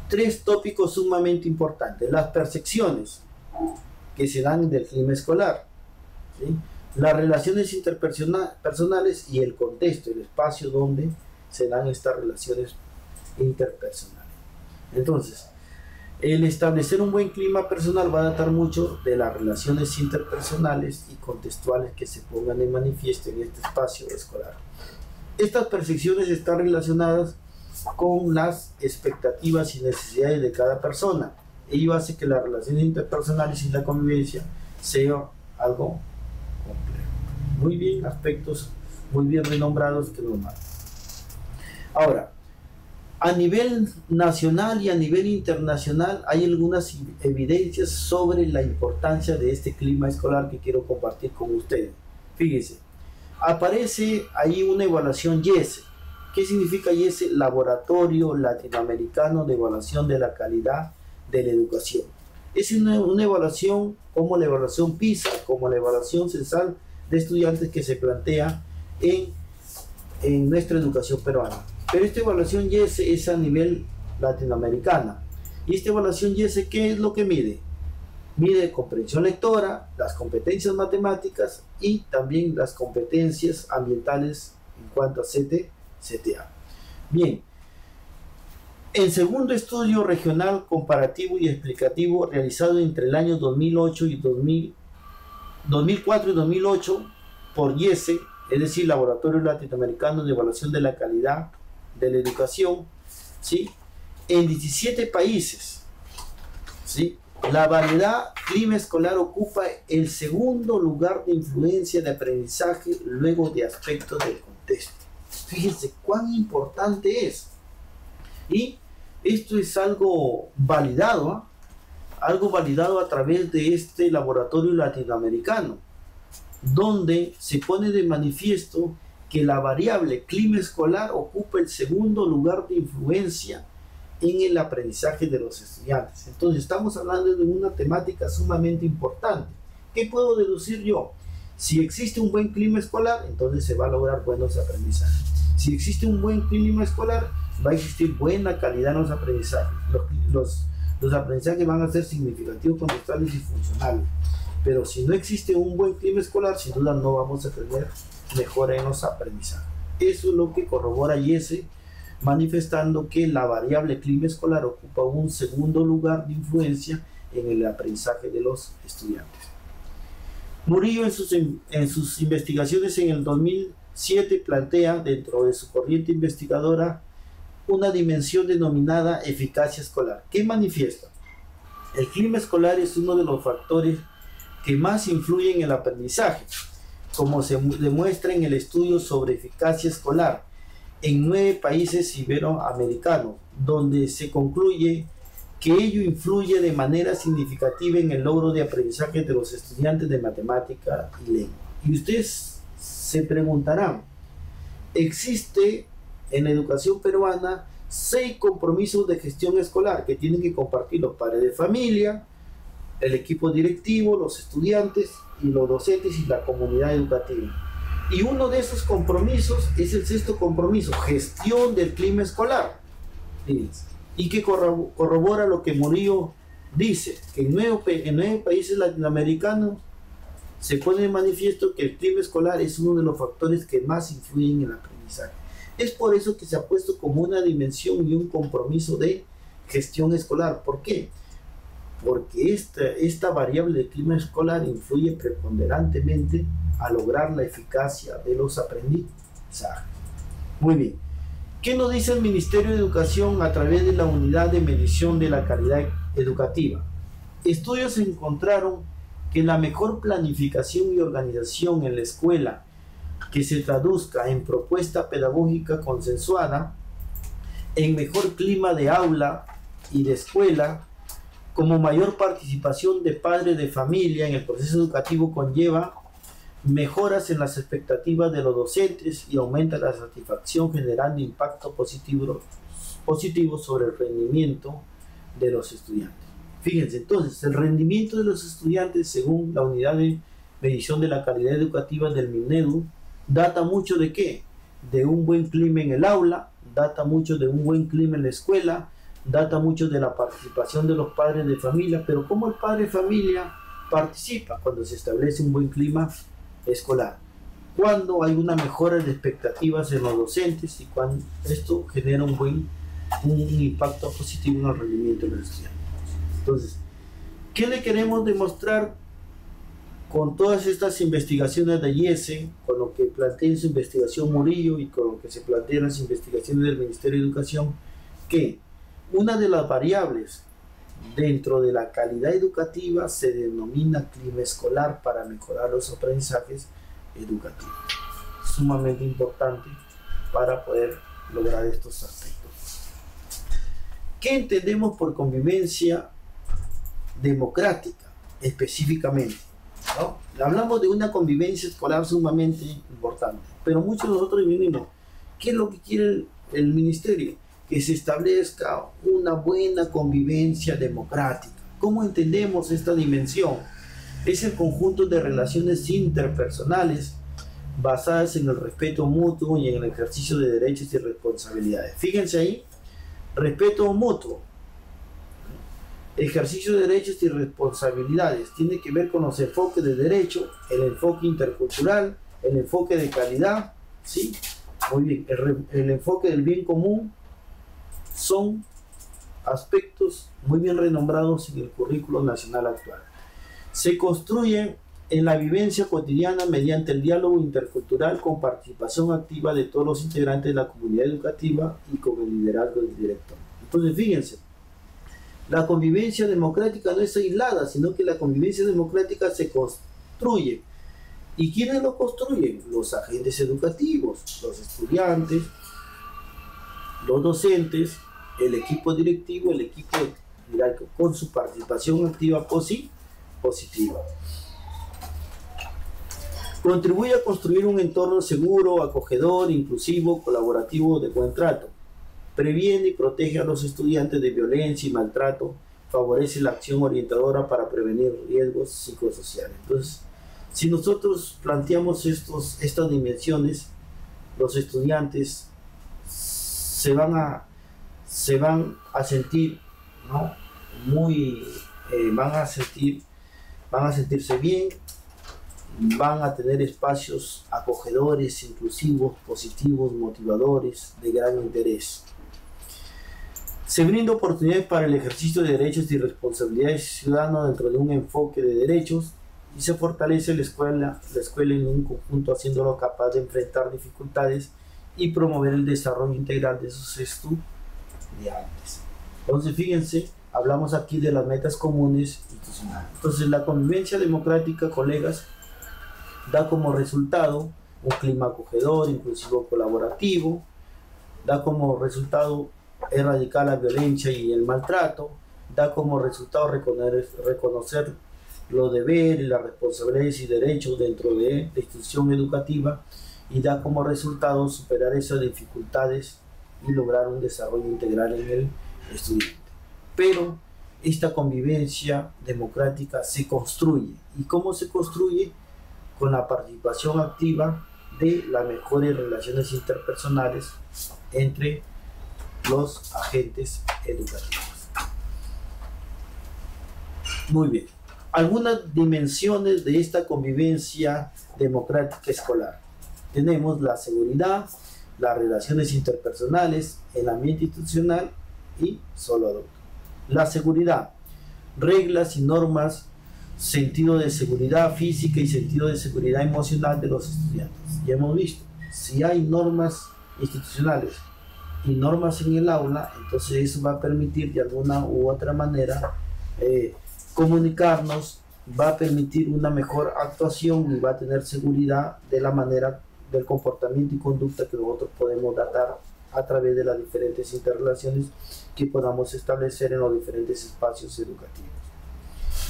3 tópicos sumamente importantes: las percepciones que se dan del clima escolar, ¿sí? Las relaciones interpersonales y el contexto, el espacio donde se dan estas relaciones interpersonales. Entonces, el establecer un buen clima personal va a datar mucho de las relaciones interpersonales y contextuales que se pongan en manifiesto en este espacio escolar. Estas percepciones están relacionadas con las expectativas y necesidades de cada persona. Ello hace que las relaciones interpersonales y la convivencia sea algo complejo. Muy bien, aspectos muy bien renombrados que nos marcan. Ahora, a nivel nacional y a nivel internacional hay algunas evidencias sobre la importancia de este clima escolar que quiero compartir con ustedes. Fíjense, aparece ahí una evaluación YESE. ¿Qué significa YESE? Laboratorio Latinoamericano de Evaluación de la Calidad de la Educación. Es una evaluación como la evaluación PISA, como la evaluación censal de estudiantes que se plantea en nuestra educación peruana. Pero esta evaluación YESE es a nivel latinoamericana. Y esta evaluación YESE, ¿qué es lo que mide? Mide comprensión lectora, las competencias matemáticas y también las competencias ambientales en cuanto a CTA. Bien, el segundo estudio regional comparativo y explicativo realizado entre el año 2004 y 2008 por YESE, es decir, Laboratorio Latinoamericano de Evaluación de la Calidad de la Educación, ¿sí? En 17 países, ¿sí? La variedad clima escolar ocupa el segundo lugar de influencia de aprendizaje luego de aspectos del contexto. Fíjense cuán importante es. Y esto es algo validado, algo validado a través de este laboratorio latinoamericano, donde se pone de manifiesto que la variable clima escolar ocupa el segundo lugar de influencia en el aprendizaje de los estudiantes. Entonces estamos hablando de una temática sumamente importante. ¿Qué puedo deducir yo? Si existe un buen clima escolar, entonces se va a lograr buenos aprendizajes. Si existe un buen clima escolar, va a existir buena calidad en los aprendizajes. Los aprendizajes van a ser significativos, contextuales y funcionales. Pero si no existe un buen clima escolar, sin duda no vamos a tener mejora en los aprendizajes. Eso es lo que corrobora YESE, manifestando que la variable clima escolar ocupa un segundo lugar de influencia en el aprendizaje de los estudiantes. Murillo en sus investigaciones en el 2007 plantea dentro de su corriente investigadora una dimensión denominada eficacia escolar. ¿Qué manifiesta? El clima escolar es uno de los factores que más influyen en el aprendizaje, como se demuestra en el estudio sobre eficacia escolar en 9 países iberoamericanos, donde se concluye que ello influye de manera significativa en el logro de aprendizaje de los estudiantes de matemática y lengua. Y ustedes se preguntarán, existe en la educación peruana 6 compromisos de gestión escolar que tienen que compartir los padres de familia, el equipo directivo, los estudiantes y los docentes y la comunidad educativa. Y uno de esos compromisos es el 6º compromiso, gestión del clima escolar. Y que corrobora lo que Murillo dice, que en 9 países latinoamericanos se pone de manifiesto que el clima escolar es uno de los factores que más influyen en el aprendizaje. Es por eso que se ha puesto como una dimensión y un compromiso de gestión escolar. ¿Por qué? Porque esta variable de clima escolar influye preponderantemente a lograr la eficacia de los aprendizajes. Muy bien. ¿Qué nos dice el Ministerio de Educación a través de la Unidad de Medición de la Calidad Educativa? Estudios encontraron que la mejor planificación y organización en la escuela que se traduzca en propuesta pedagógica consensuada, en mejor clima de aula y de escuela, Como mayor participación de padres de familia en el proceso educativo conlleva mejoras en las expectativas de los docentes y aumenta la satisfacción, generando impacto positivo sobre el rendimiento de los estudiantes. Fíjense, entonces, el rendimiento de los estudiantes, según la unidad de medición de la calidad educativa del Minedu, data mucho de ¿qué? De un buen clima en el aula, data mucho de un buen clima en la escuela, data mucho de la participación de los padres de familia. Pero ¿cómo el padre de familia participa? Cuando se establece un buen clima escolar, cuando hay una mejora de expectativas en los docentes y cuando esto genera un impacto positivo en el rendimiento de los estudiantes. Entonces, ¿qué le queremos demostrar con todas estas investigaciones de IESE, con lo que plantea en su investigación Murillo y con lo que se plantea en las investigaciones del Ministerio de Educación? Que una de las variables dentro de la calidad educativa se denomina clima escolar para mejorar los aprendizajes educativos. Sumamente importante para poder lograr estos aspectos. ¿Qué entendemos por convivencia democrática específicamente? ¿No? Hablamos de una convivencia escolar sumamente importante, pero muchos de nosotros venimos, ¿qué es lo que quiere el ministerio? Que se establezca una buena convivencia democrática. ¿Cómo entendemos esta dimensión? Es el conjunto de relaciones interpersonales basadas en el respeto mutuo y en el ejercicio de derechos y responsabilidades. Fíjense ahí, respeto mutuo, ejercicio de derechos y responsabilidades, tiene que ver con los enfoques de derecho, el enfoque intercultural, el enfoque de calidad, ¿sí? Muy bien, el enfoque del bien común, son aspectos muy bien renombrados en el currículo nacional actual. Se construyen en la vivencia cotidiana mediante el diálogo intercultural con participación activa de todos los integrantes de la comunidad educativa y con el liderazgo del director. Entonces, fíjense, la convivencia democrática no es aislada, sino que la convivencia democrática se construye. ¿Y quiénes lo construyen? Los agentes educativos, los estudiantes, los docentes, el equipo directivo, el equipo didáctico, con su participación activa positiva. Contribuye a construir un entorno seguro, acogedor, inclusivo, colaborativo, de buen trato. Previene y protege a los estudiantes de violencia y maltrato. Favorece la acción orientadora para prevenir riesgos psicosociales. Entonces, si nosotros planteamos estas dimensiones, los estudiantes se van a sentir, ¿no? Van a sentirse bien, van a tener espacios acogedores, inclusivos, positivos, motivadores, de gran interés. Se brinda oportunidades para el ejercicio de derechos y responsabilidades ciudadanas dentro de un enfoque de derechos y se fortalece la escuela en un conjunto, haciéndolo capaz de enfrentar dificultades y promover el desarrollo integral de sus estudiantes. Entonces, fíjense, hablamos aquí de las metas comunes institucionales. Entonces, la convivencia democrática, colegas, da como resultado un clima acogedor, inclusivo, colaborativo, da como resultado erradicar la violencia y el maltrato, da como resultado reconocer los deberes, las responsabilidades y derechos dentro de la institución educativa y da como resultado superar esas dificultades y lograr un desarrollo integral en el estudiante. Pero esta convivencia democrática se construye. ¿Y cómo se construye? Con la participación activa de las mejores relaciones interpersonales entre los agentes educativos. Muy bien. Algunas dimensiones de esta convivencia democrática escolar. Tenemos la seguridad, las relaciones interpersonales, el ambiente institucional y solo adulto. La seguridad, reglas y normas, sentido de seguridad física y sentido de seguridad emocional de los estudiantes. Ya hemos visto, si hay normas institucionales y normas en el aula, entonces eso va a permitir de alguna u otra manera comunicarnos, va a permitir una mejor actuación y va a tener seguridad de la manera del comportamiento y conducta que nosotros podemos datar a través de las diferentes interrelaciones que podamos establecer en los diferentes espacios educativos.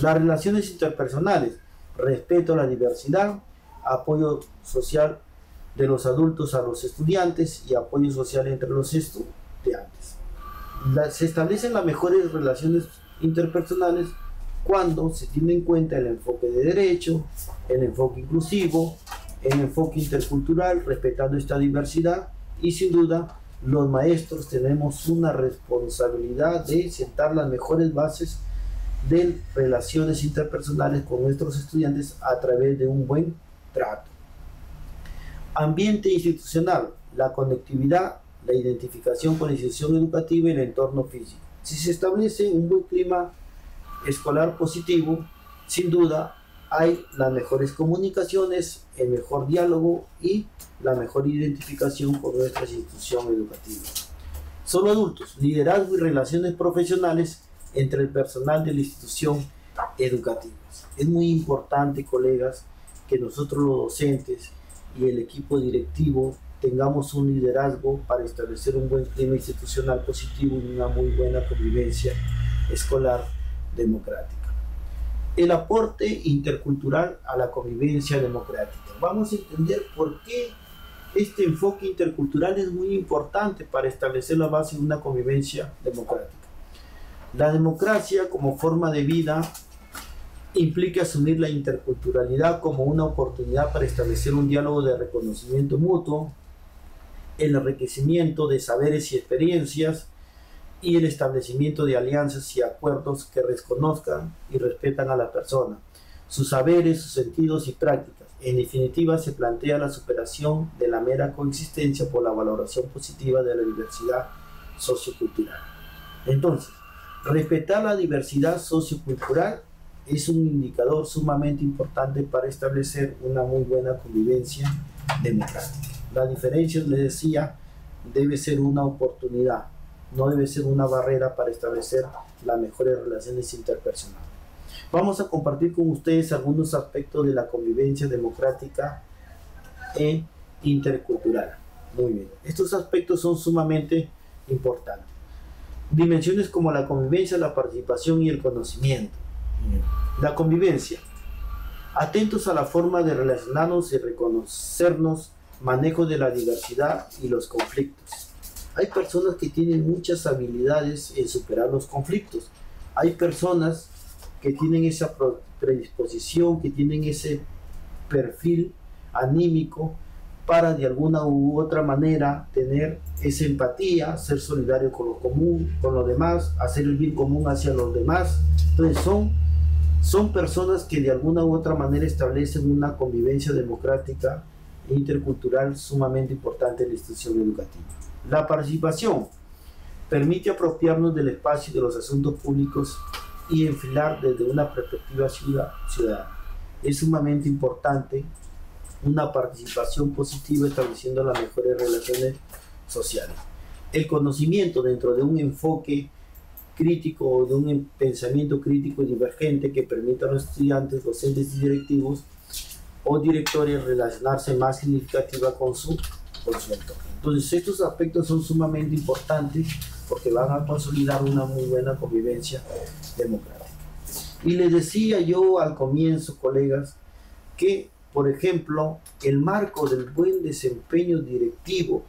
Las relaciones interpersonales, respeto a la diversidad, apoyo social de los adultos a los estudiantes y apoyo social entre los estudiantes. Se establecen las mejores relaciones interpersonales cuando se tiene en cuenta el enfoque de derecho, el enfoque inclusivo, el enfoque intercultural, respetando esta diversidad, y sin duda los maestros tenemos una responsabilidad de sentar las mejores bases de relaciones interpersonales con nuestros estudiantes a través de un buen trato. Ambiente institucional, la conectividad, la identificación con la institución educativa y el entorno físico. Si se establece un buen clima escolar positivo, sin duda hay las mejores comunicaciones, el mejor diálogo y la mejor identificación con nuestra institución educativa. Solo adultos, liderazgo y relaciones profesionales entre el personal de la institución educativa. Es muy importante, colegas, que nosotros los docentes y el equipo directivo tengamos un liderazgo para establecer un buen clima institucional positivo y una muy buena convivencia escolar democrática. El aporte intercultural a la convivencia democrática. Vamos a entender por qué este enfoque intercultural es muy importante para establecer la base de una convivencia democrática. La democracia como forma de vida implica asumir la interculturalidad como una oportunidad para establecer un diálogo de reconocimiento mutuo, el enriquecimiento de saberes y experiencias y el establecimiento de alianzas y acuerdos que reconozcan y respetan a la persona, sus saberes, sus sentidos y prácticas. En definitiva, se plantea la superación de la mera coexistencia por la valoración positiva de la diversidad sociocultural. Entonces, respetar la diversidad sociocultural es un indicador sumamente importante para establecer una muy buena convivencia democrática. La diferencia, les decía, debe ser una oportunidad, no debe ser una barrera para establecer las mejores relaciones interpersonales. Vamos a compartir con ustedes algunos aspectos de la convivencia democrática e intercultural. Muy bien, estos aspectos son sumamente importantes. Dimensiones como la convivencia, la participación y el conocimiento. La convivencia. Atentos a la forma de relacionarnos y reconocernos, manejo de la diversidad y los conflictos. Hay personas que tienen muchas habilidades en superar los conflictos. Hay personas que tienen esa predisposición, que tienen ese perfil anímico para de alguna u otra manera tener esa empatía, ser solidario con lo común, con los demás, hacer el bien común hacia los demás. Entonces son personas que de alguna u otra manera establecen una convivencia democrática e intercultural sumamente importante en la institución educativa. La participación permite apropiarnos del espacio y de los asuntos públicos y enfilar desde una perspectiva ciudadana. Es sumamente importante una participación positiva estableciendo las mejores relaciones sociales. El conocimiento dentro de un enfoque crítico o de un pensamiento crítico y divergente que permita a los estudiantes, docentes y directivos o directores relacionarse más significativa con su entorno. Entonces estos aspectos son sumamente importantes porque van a consolidar una muy buena convivencia democrática. Y les decía yo al comienzo, colegas, que por ejemplo el marco del buen desempeño directivo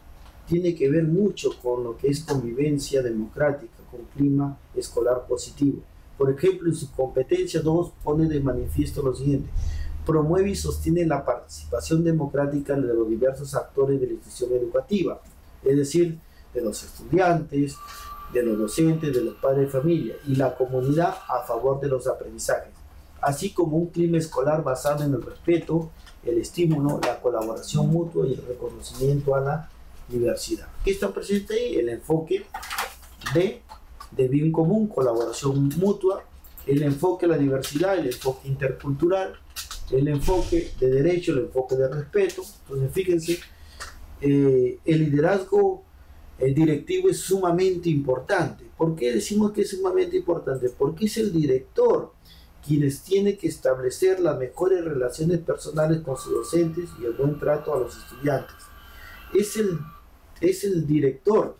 tiene que ver mucho con lo que es convivencia democrática, con clima escolar positivo. Por ejemplo, en su competencia 2 pone de manifiesto lo siguiente: promueve y sostiene la participación democrática de los diversos actores de la institución educativa, es decir, de los estudiantes, de los docentes, de los padres de familia y la comunidad a favor de los aprendizajes, así como un clima escolar basado en el respeto, el estímulo, la colaboración mutua y el reconocimiento a la diversidad. ¿Qué está presente ahí? El enfoque de bien común, colaboración mutua, el enfoque de la diversidad, el enfoque intercultural, el enfoque de derecho, el enfoque de respeto. Entonces fíjense, el liderazgo directivo es sumamente importante. ¿Por qué decimos que es sumamente importante? Porque es el director quienes tiene que establecer las mejores relaciones personales con sus docentes y el buen trato a los estudiantes. Es el es el director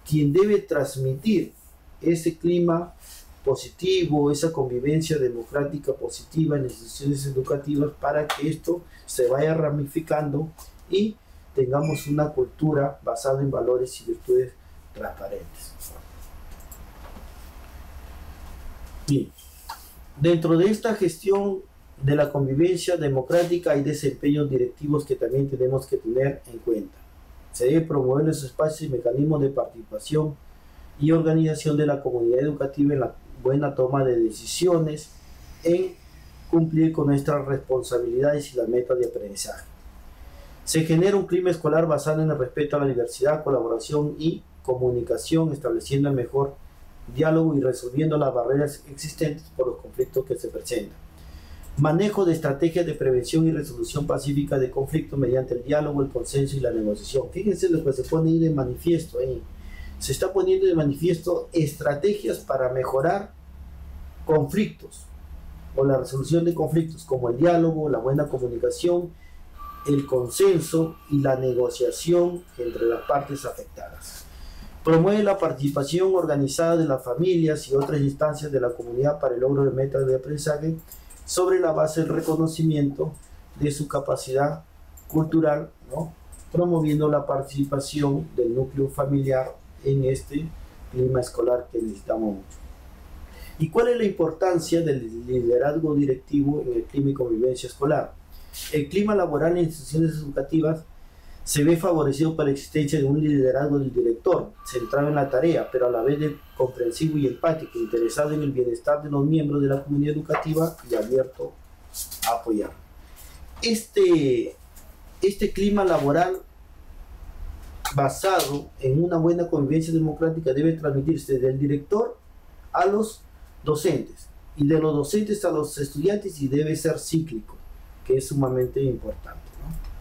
quien debe transmitir ese clima positivo, esa convivencia democrática positiva en las instituciones educativas para que esto se vaya ramificando y tengamos una cultura basada en valores y virtudes transparentes. Bien, dentro de esta gestión de la convivencia democrática hay desempeños directivos que también tenemos que tener en cuenta. Se debe promover los espacios y mecanismos de participación y organización de la comunidad educativa en la buena toma de decisiones, en cumplir con nuestras responsabilidades y las metas de aprendizaje. Se genera un clima escolar basado en el respeto a la diversidad, colaboración y comunicación, estableciendo el mejor diálogo y resolviendo las barreras existentes por los conflictos que se presentan. Manejo de estrategias de prevención y resolución pacífica de conflictos mediante el diálogo, el consenso y la negociación. Fíjense lo que se pone ahí de manifiesto. Se está poniendo de manifiesto estrategias para mejorar conflictos o la resolución de conflictos, como el diálogo, la buena comunicación, el consenso y la negociación entre las partes afectadas. Promueve la participación organizada de las familias y otras instancias de la comunidad para el logro de metas de aprendizaje sobre la base del reconocimiento de su capacidad cultural, ¿no? Promoviendo la participación del núcleo familiar en este clima escolar que necesitamos mucho. ¿Y cuál es la importancia del liderazgo directivo en el clima y convivencia escolar? El clima laboral en instituciones educativas se ve favorecido por la existencia de un liderazgo del director, centrado en la tarea, pero a la vez comprensivo y empático, interesado en el bienestar de los miembros de la comunidad educativa y abierto a apoyar. Este clima laboral basado en una buena convivencia democrática debe transmitirse del director a los docentes y de los docentes a los estudiantes, y debe ser cíclico, que es sumamente importante, ¿no?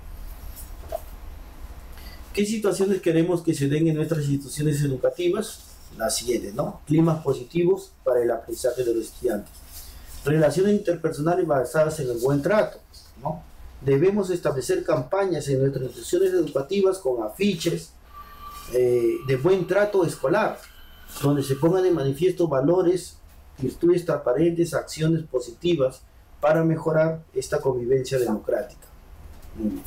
¿Qué situaciones queremos que se den en nuestras instituciones educativas? Las siguientes, ¿no? Climas positivos para el aprendizaje de los estudiantes. Relaciones interpersonales basadas en el buen trato, ¿no? Debemos establecer campañas en nuestras instituciones educativas con afiches de buen trato escolar, donde se pongan de manifiesto valores, virtudes transparentes, acciones positivas para mejorar esta convivencia democrática. Muy bien.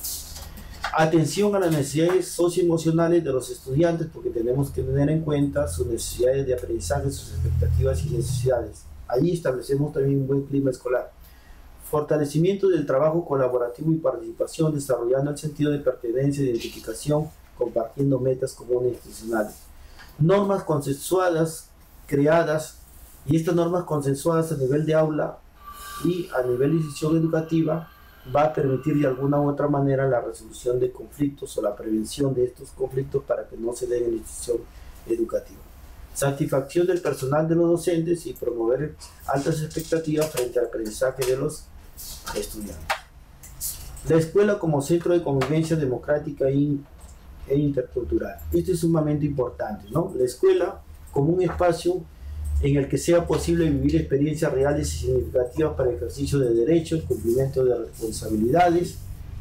Atención a las necesidades socioemocionales de los estudiantes, porque tenemos que tener en cuenta sus necesidades de aprendizaje, sus expectativas y necesidades. Allí establecemos también un buen clima escolar. Fortalecimiento del trabajo colaborativo y participación, desarrollando el sentido de pertenencia e identificación, compartiendo metas comunes institucionales. Normas consensuadas, creadas, y estas normas consensuadas a nivel de aula y a nivel de institución educativa va a permitir de alguna u otra manera la resolución de conflictos o la prevención de estos conflictos para que no se den en la institución educativa. Satisfacción del personal de los docentes y promover altas expectativas frente al aprendizaje de los estudiantes. La escuela como centro de convivencia democrática e intercultural. Esto es sumamente importante, ¿no? La escuela como un espacio en el que sea posible vivir experiencias reales y significativas para el ejercicio de derechos, cumplimiento de responsabilidades,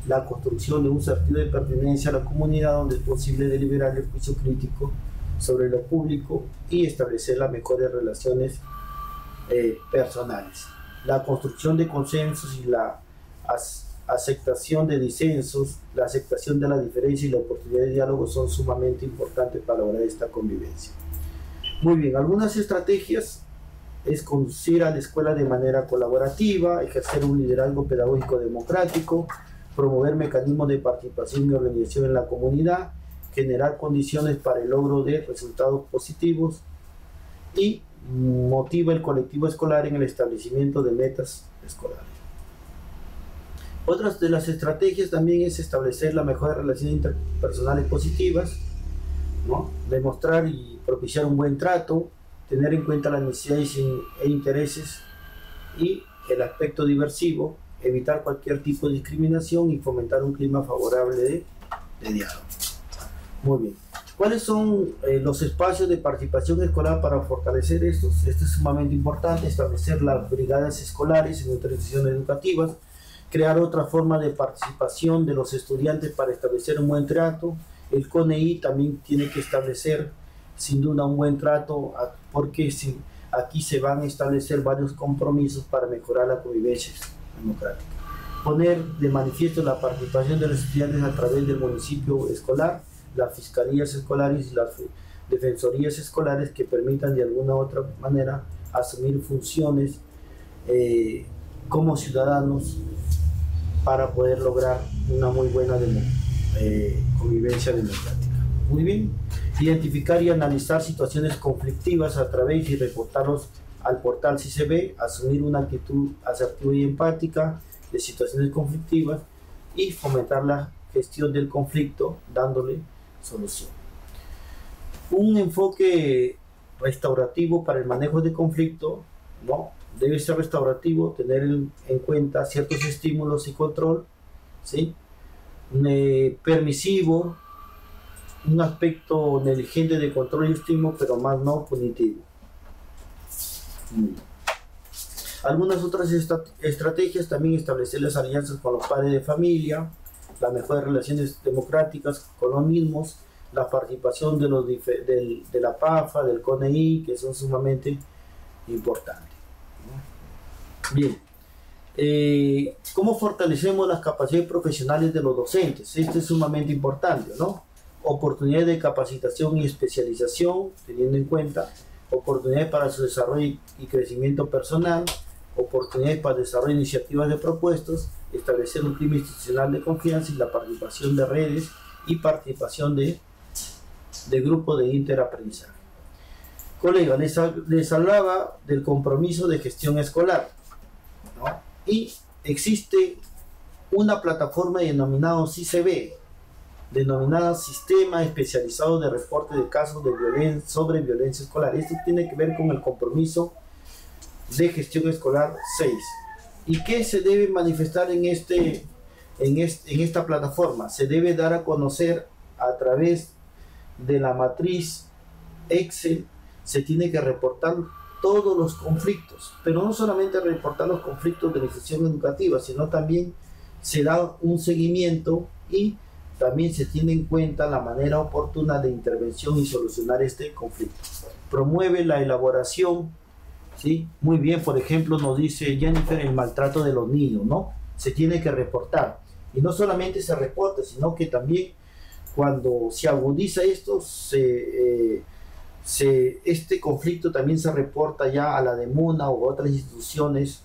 la construcción de un sentido de pertenencia a la comunidad donde es posible deliberar el juicio crítico sobre lo público y establecer las mejores relaciones personales. La construcción de consensos y la aceptación de disensos, la aceptación de la diferencia y la oportunidad de diálogo son sumamente importantes para lograr esta convivencia. Muy bien, algunas estrategias es conducir a la escuela de manera colaborativa, ejercer un liderazgo pedagógico democrático, promover mecanismos de participación y organización en la comunidad, generar condiciones para el logro de resultados positivos y motiva el colectivo escolar en el establecimiento de metas escolares. Otras de las estrategias también es establecer las mejores relaciones interpersonales positivas, ¿no? Demostrar y propiciar un buen trato, tener en cuenta las necesidades e intereses y el aspecto diversivo, evitar cualquier tipo de discriminación y fomentar un clima favorable de diálogo. Muy bien. ¿Cuáles son los espacios de participación escolar para fortalecer estos? Esto es sumamente importante: establecer las brigadas escolares en nuestras instituciones educativas, crear otra forma de participación de los estudiantes para establecer un buen trato, El CONEI también tiene que establecer sin duda un buen trato, porque aquí se van a establecer varios compromisos para mejorar la convivencia democrática. Poner de manifiesto la participación de los estudiantes a través del municipio escolar, las fiscalías escolares y las defensorías escolares que permitan de alguna u otra manera asumir funciones como ciudadanos para poder lograr una muy buena convivencia democrática. Muy bien, identificar y analizar situaciones conflictivas a través y reportarlos al portal CICB, asumir una actitud asertiva y empática de situaciones conflictivas y fomentar la gestión del conflicto dándole solución. Un enfoque restaurativo para el manejo de conflicto, ¿no? Debe ser restaurativo, tener en cuenta ciertos estímulos y control, ¿sí? Permisivo, un aspecto negligente de control y estímulo, pero más no punitivo. Algunas otras estrategias también: establecer las alianzas con los padres de familia, las mejores relaciones democráticas con los mismos, la participación de la PAFA, del CONEI, que son sumamente importantes. Bien, ¿cómo fortalecemos las capacidades profesionales de los docentes? Esto es sumamente importante, ¿no? Oportunidades de capacitación y especialización, teniendo en cuenta oportunidades para su desarrollo y crecimiento personal, oportunidades para desarrollo de iniciativas de propuestas, establecer un clima institucional de confianza y la participación de redes y participación de grupos de interaprendizaje. Colega, les hablaba del compromiso de gestión escolar, ¿no? Y existe una plataforma denominada CICB, denominada Sistema Especializado de Reporte de Casos de sobre Violencia Escolar. Esto tiene que ver con el compromiso de gestión escolar 6. ¿Y qué se debe manifestar en esta plataforma? Se debe dar a conocer a través de la matriz Excel. Se tiene que reportar todos los conflictos, pero no solamente reportar los conflictos de la institución educativa, sino también se da un seguimiento y también se tiene en cuenta la manera oportuna de intervención y solucionar este conflicto. Promueve la elaboración, ¿sí? Muy bien, por ejemplo, nos dice Jennifer, el maltrato de los niños, ¿no? Se tiene que reportar. Y no solamente se reporta, sino que también cuando se agudiza esto, este conflicto también se reporta ya a la DEMUNA u otras instituciones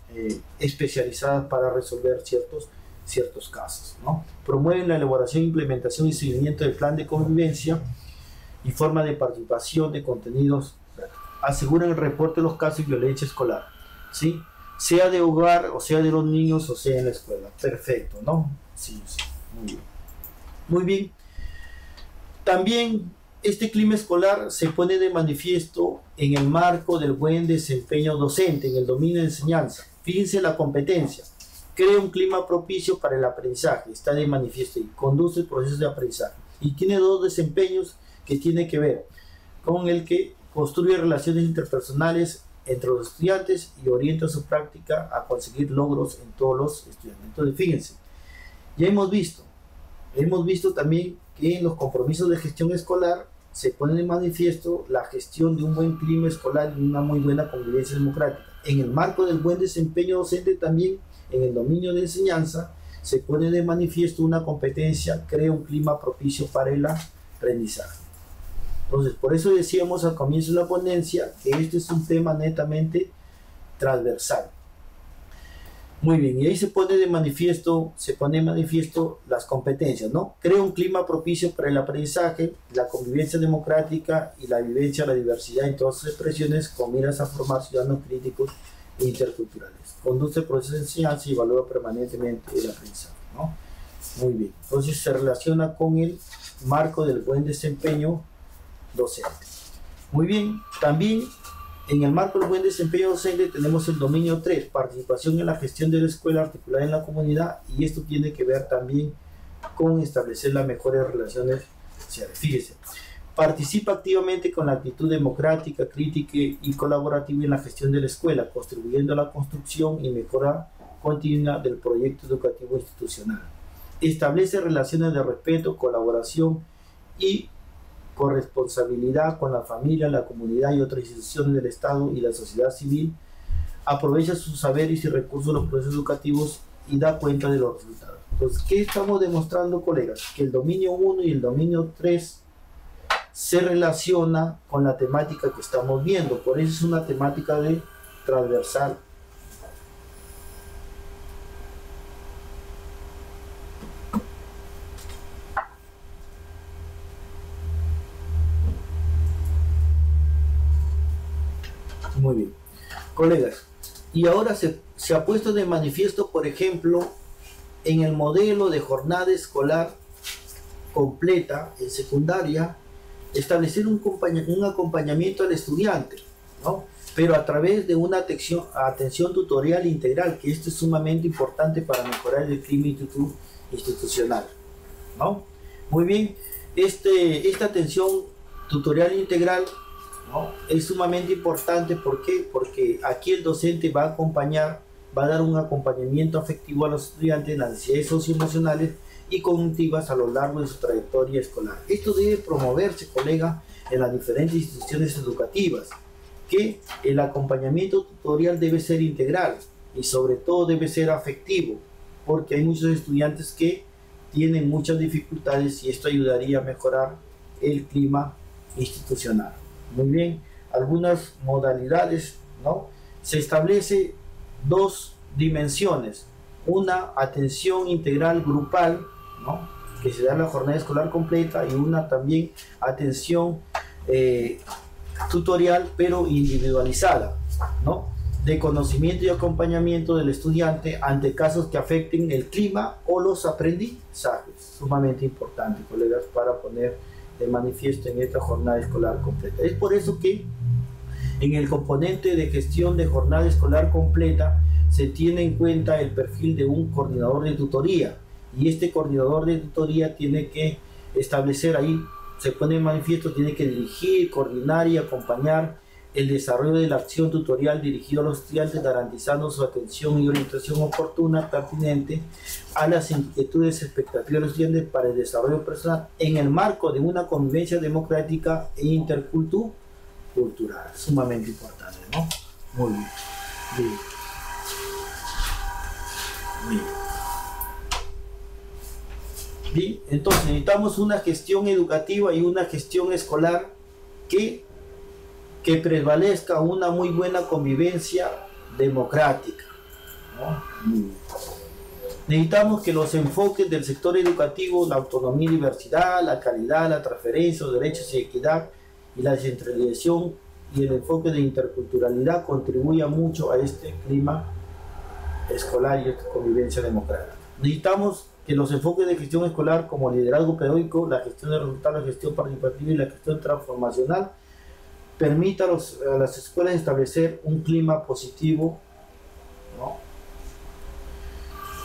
especializadas para resolver ciertos casos, ¿no? Promueven la elaboración, implementación y seguimiento del plan de convivencia y forma de participación de contenidos. Aseguran el reporte de los casos de violencia escolar, ¿sí? Sea de hogar, o sea de los niños, o sea en la escuela. Perfecto, ¿no? Sí, muy bien. Muy bien. También este clima escolar se pone de manifiesto en el marco del buen desempeño docente en el dominio de enseñanza. Fíjense la competencia. Crea un clima propicio para el aprendizaje, está de manifiesto y conduce el proceso de aprendizaje. Y tiene dos desempeños que tiene que ver con el que construye relaciones interpersonales entre los estudiantes y orienta su práctica a conseguir logros en todos los estudiantes. Entonces, fíjense, ya hemos visto también que en los compromisos de gestión escolar se pone de manifiesto la gestión de un buen clima escolar y una muy buena convivencia democrática. En el marco del buen desempeño docente también, en el dominio de enseñanza, se pone de manifiesto una competencia, crea un clima propicio para el aprendizaje. Entonces, por eso decíamos al comienzo de la ponencia que este es un tema netamente transversal. Muy bien, y ahí se pone de manifiesto las competencias, ¿no? Crea un clima propicio para el aprendizaje, la convivencia democrática y la vivencia de la diversidad en todas sus expresiones con miras a formar ciudadanos críticos e interculturales. Conduce el proceso de enseñanza y evalúa permanentemente el aprendizaje, ¿no? Muy bien, entonces se relaciona con el marco del buen desempeño docente. Muy bien, también en el marco del buen desempeño docente tenemos el dominio 3, participación en la gestión de la escuela articulada en la comunidad, y esto tiene que ver también con establecer las mejores relaciones sociales. Fíjese, participa activamente con la actitud democrática, crítica y colaborativa en la gestión de la escuela, contribuyendo a la construcción y mejora continua del proyecto educativo institucional. Establece relaciones de respeto, colaboración y corresponsabilidad con la familia, la comunidad y otras instituciones del Estado y la sociedad civil, aprovecha sus saberes y recursos de los procesos educativos y da cuenta de los resultados. Entonces, ¿qué estamos demostrando, colegas? Que el dominio 1 y el dominio 3 se relaciona con la temática que estamos viendo, por eso es una temática de transversal. Muy bien, colegas, y ahora se ha puesto de manifiesto, por ejemplo, en el modelo de jornada escolar completa en secundaria, establecer un acompañamiento al estudiante, ¿no? Pero a través de una atención tutorial integral, que esto es sumamente importante para mejorar el clima institucional, ¿no? Muy bien, esta atención tutorial integral, ¿no?, es sumamente importante. ¿Por qué? Porque aquí el docente va a acompañar, va a dar un acompañamiento afectivo a los estudiantes en las necesidades socioemocionales y cognitivas a lo largo de su trayectoria escolar. Esto debe promoverse, colega, en las diferentes instituciones educativas, que el acompañamiento tutorial debe ser integral y sobre todo debe ser afectivo, porque hay muchos estudiantes que tienen muchas dificultades y esto ayudaría a mejorar el clima institucional. Muy bien, algunas modalidades, ¿no? Se establece dos dimensiones, una atención integral grupal, ¿no?, que se da en la jornada escolar completa, y una también atención tutorial pero individualizada, ¿no?, de conocimiento y acompañamiento del estudiante ante casos que afecten el clima o los aprendizajes. Sumamente importante, colegas, para poner de manifiesto en esta jornada escolar completa. Es por eso que en el componente de gestión de jornada escolar completa se tiene en cuenta el perfil de un coordinador de tutoría, y este coordinador de tutoría tiene que establecer, ahí se pone en manifiesto, tiene que dirigir, coordinar y acompañar el desarrollo de la acción tutorial dirigido a los estudiantes, garantizando su atención y orientación oportuna, pertinente a las inquietudes y expectativas de los estudiantes para el desarrollo personal en el marco de una convivencia democrática e intercultural. Sumamente importante, ¿no? Muy bien. Bien. Bien. Bien, entonces necesitamos una gestión educativa y una gestión escolar que prevalezca una muy buena convivencia democrática, ¿no? Necesitamos que los enfoques del sector educativo, la autonomía y diversidad, la calidad, la transferencia, los derechos y equidad y la descentralización y el enfoque de interculturalidad contribuyan mucho a este clima escolar y esta convivencia democrática. Necesitamos que los enfoques de gestión escolar, como liderazgo pedagógico, la gestión de resultados, la gestión participativa y la gestión transformacional, permita a las escuelas establecer un clima positivo, ¿no?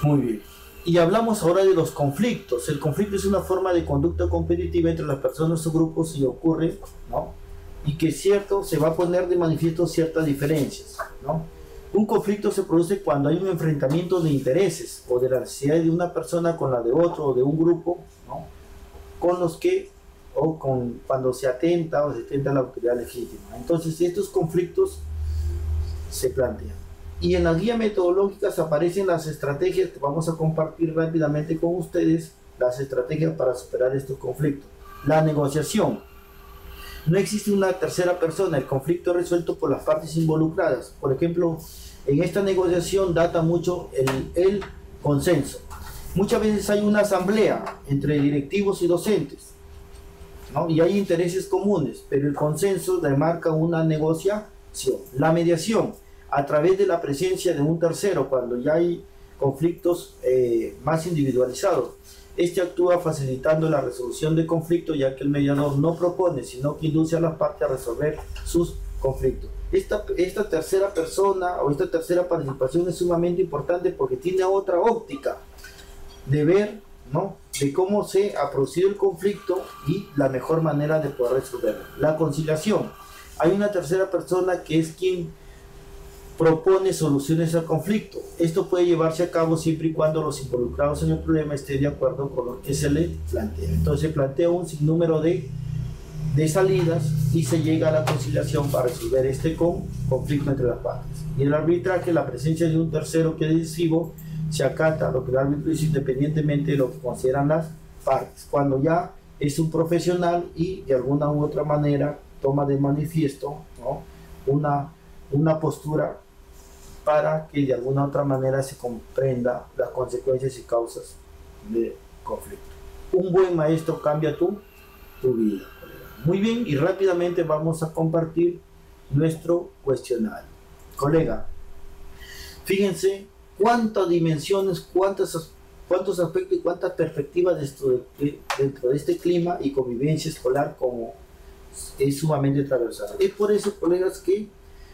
Muy bien. Y hablamos ahora de los conflictos. El conflicto es una forma de conducta competitiva entre las personas o grupos y ocurre, ¿no?, y que se va a poner de manifiesto ciertas diferencias, ¿no? Un conflicto se produce cuando hay un enfrentamiento de intereses o de la necesidad de una persona con la de otro o de un grupo, ¿no?, con los que cuando se atenta a la autoridad legítima. Entonces estos conflictos se plantean. Y en las guías metodológicas aparecen las estrategias que vamos a compartir rápidamente con ustedes, las estrategias para superar estos conflictos. La negociación. No existe una tercera persona, el conflicto es resuelto por las partes involucradas. Por ejemplo, en esta negociación data mucho el consenso. Muchas veces hay una asamblea entre directivos y docentes, ¿no?, y hay intereses comunes, pero el consenso demarca una negociación. La mediación, a través de la presencia de un tercero, cuando ya hay conflictos más individualizados. Este actúa facilitando la resolución de conflictos, ya que el mediador no propone, sino que induce a las partes a resolver sus conflictos. Esta tercera persona o esta tercera participación es sumamente importante porque tiene otra óptica de ver, ¿no?, de cómo se ha producido el conflicto y la mejor manera de poder resolverlo. La conciliación. Hay una tercera persona que es quien propone soluciones al conflicto. Esto puede llevarse a cabo siempre y cuando los involucrados en el problema estén de acuerdo con lo que se le plantea. Entonces se plantea un sinnúmero de salidas y se llega a la conciliación para resolver este conflicto entre las partes. Y el arbitraje, la presencia de un tercero que es decisivo, se acata a lo que el árbitro dice independientemente de lo que consideran las partes. Cuando ya es un profesional y de alguna u otra manera toma de manifiesto, ¿no?, una postura para que de alguna u otra manera se comprenda las consecuencias y causas del conflicto. Un buen maestro cambia tu vida. Muy bien, y rápidamente vamos a compartir nuestro cuestionario. Colega, fíjense cuántas dimensiones, cuántos aspectos y cuántas perspectivas dentro de este clima y convivencia escolar como es sumamente transversal. Es por eso, colegas, que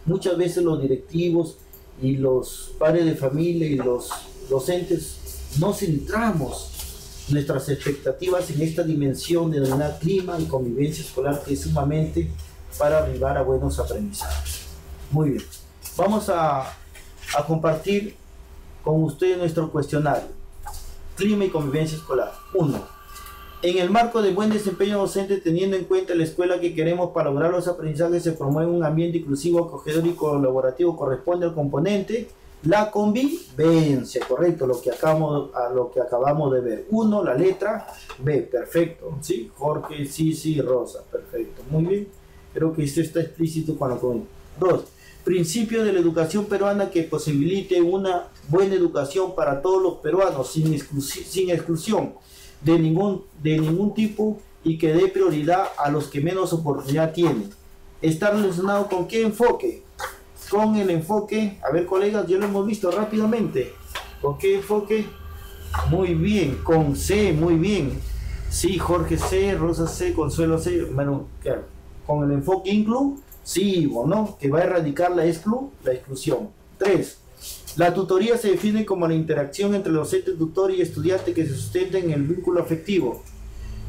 muchas veces los directivos y los padres de familia y los docentes no centramos nuestras expectativas en esta dimensión denominada clima y convivencia escolar, que es sumamente para arribar a buenos aprendizajes. Muy bien, vamos a compartir con ustedes nuestro cuestionario. Clima y convivencia escolar. 1. En el marco de buen desempeño docente, teniendo en cuenta la escuela que queremos para lograr los aprendizajes, se promueve un ambiente inclusivo, acogedor y colaborativo. Corresponde al componente la convivencia, correcto, lo que acabamos de ver. 1, la letra B, perfecto, ¿sí? Jorge, sí, Rosa, perfecto, muy bien. Creo que esto está explícito con la convivencia. 2, principio de la educación peruana que posibilite una buena educación para todos los peruanos, sin exclusión de ningún tipo, y que dé prioridad a los que menos oportunidad tienen. ¿Está relacionado con qué enfoque? Con el enfoque, a ver, colegas, ya lo hemos visto rápidamente. ¿Con qué enfoque? Muy bien, con C, muy bien. Sí, Jorge C, Rosa C, Consuelo C. Bueno, claro, con el enfoque inclusivo, ¿no?, que va a erradicar la exclusión. 3. La tutoría se define como la interacción entre docente, tutor y estudiante que se sustenta en el vínculo afectivo,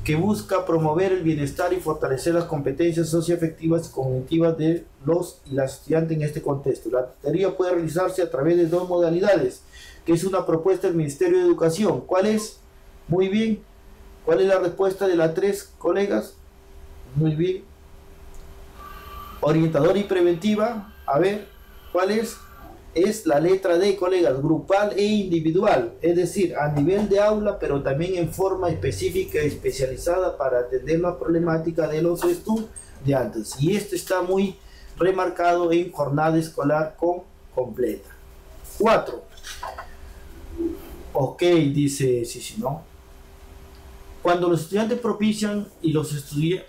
que busca promover el bienestar y fortalecer las competencias socioafectivas y cognitivas de los y las estudiantes en este contexto. La tutoría puede realizarse a través de 2 modalidades, que es una propuesta del Ministerio de Educación. ¿Cuál es? Muy bien. ¿Cuál es la respuesta de la 3, colegas? Muy bien. Orientadora y preventiva. A ver, ¿cuál es? Es la letra D, colegas, grupal e individual, es decir, a nivel de aula, pero también en forma específica y especializada para atender la problemática de los estudiantes. Y esto está muy remarcado en jornada escolar completa. 4. Ok, dice sí, ¿no? Cuando los estudiantes propician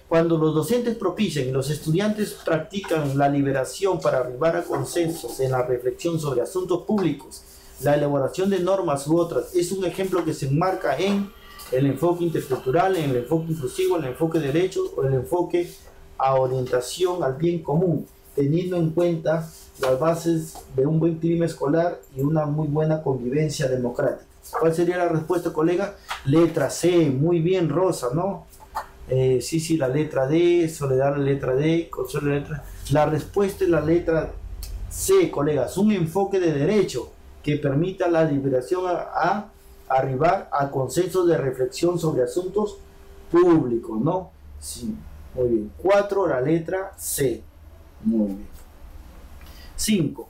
cuando los docentes propician y los estudiantes practican la liberación para arribar a consensos en la reflexión sobre asuntos públicos, la elaboración de normas u otras, es un ejemplo que se enmarca en el enfoque intercultural, en el enfoque inclusivo, en el enfoque de derechos o el enfoque a orientación al bien común, teniendo en cuenta las bases de un buen clima escolar y una muy buena convivencia democrática. ¿Cuál sería la respuesta, colega? Letra C, muy bien, Rosa, ¿no? Sí, la letra D, Soledad la letra D, Consuelo la letra. La respuesta es la letra C, colegas, un enfoque de derecho que permita la liberación a arribar a consensos de reflexión sobre asuntos públicos, ¿no? Sí, muy bien. 4, la letra C, muy bien. 5.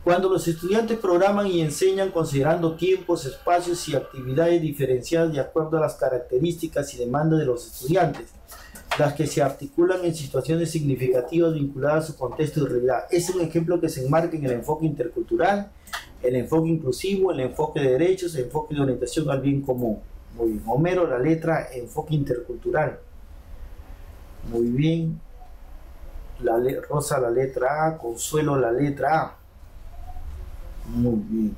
Cuando los estudiantes programan y enseñan considerando tiempos, espacios y actividades diferenciadas de acuerdo a las características y demandas de los estudiantes, las que se articulan en situaciones significativas vinculadas a su contexto y realidad. Es un ejemplo que se enmarca en el enfoque intercultural, el enfoque inclusivo, el enfoque de derechos, el enfoque de orientación al bien común. Muy bien. Homero, la letra enfoque intercultural. Muy bien. Rosa, la letra A. Consuelo, la letra A. Muy bien.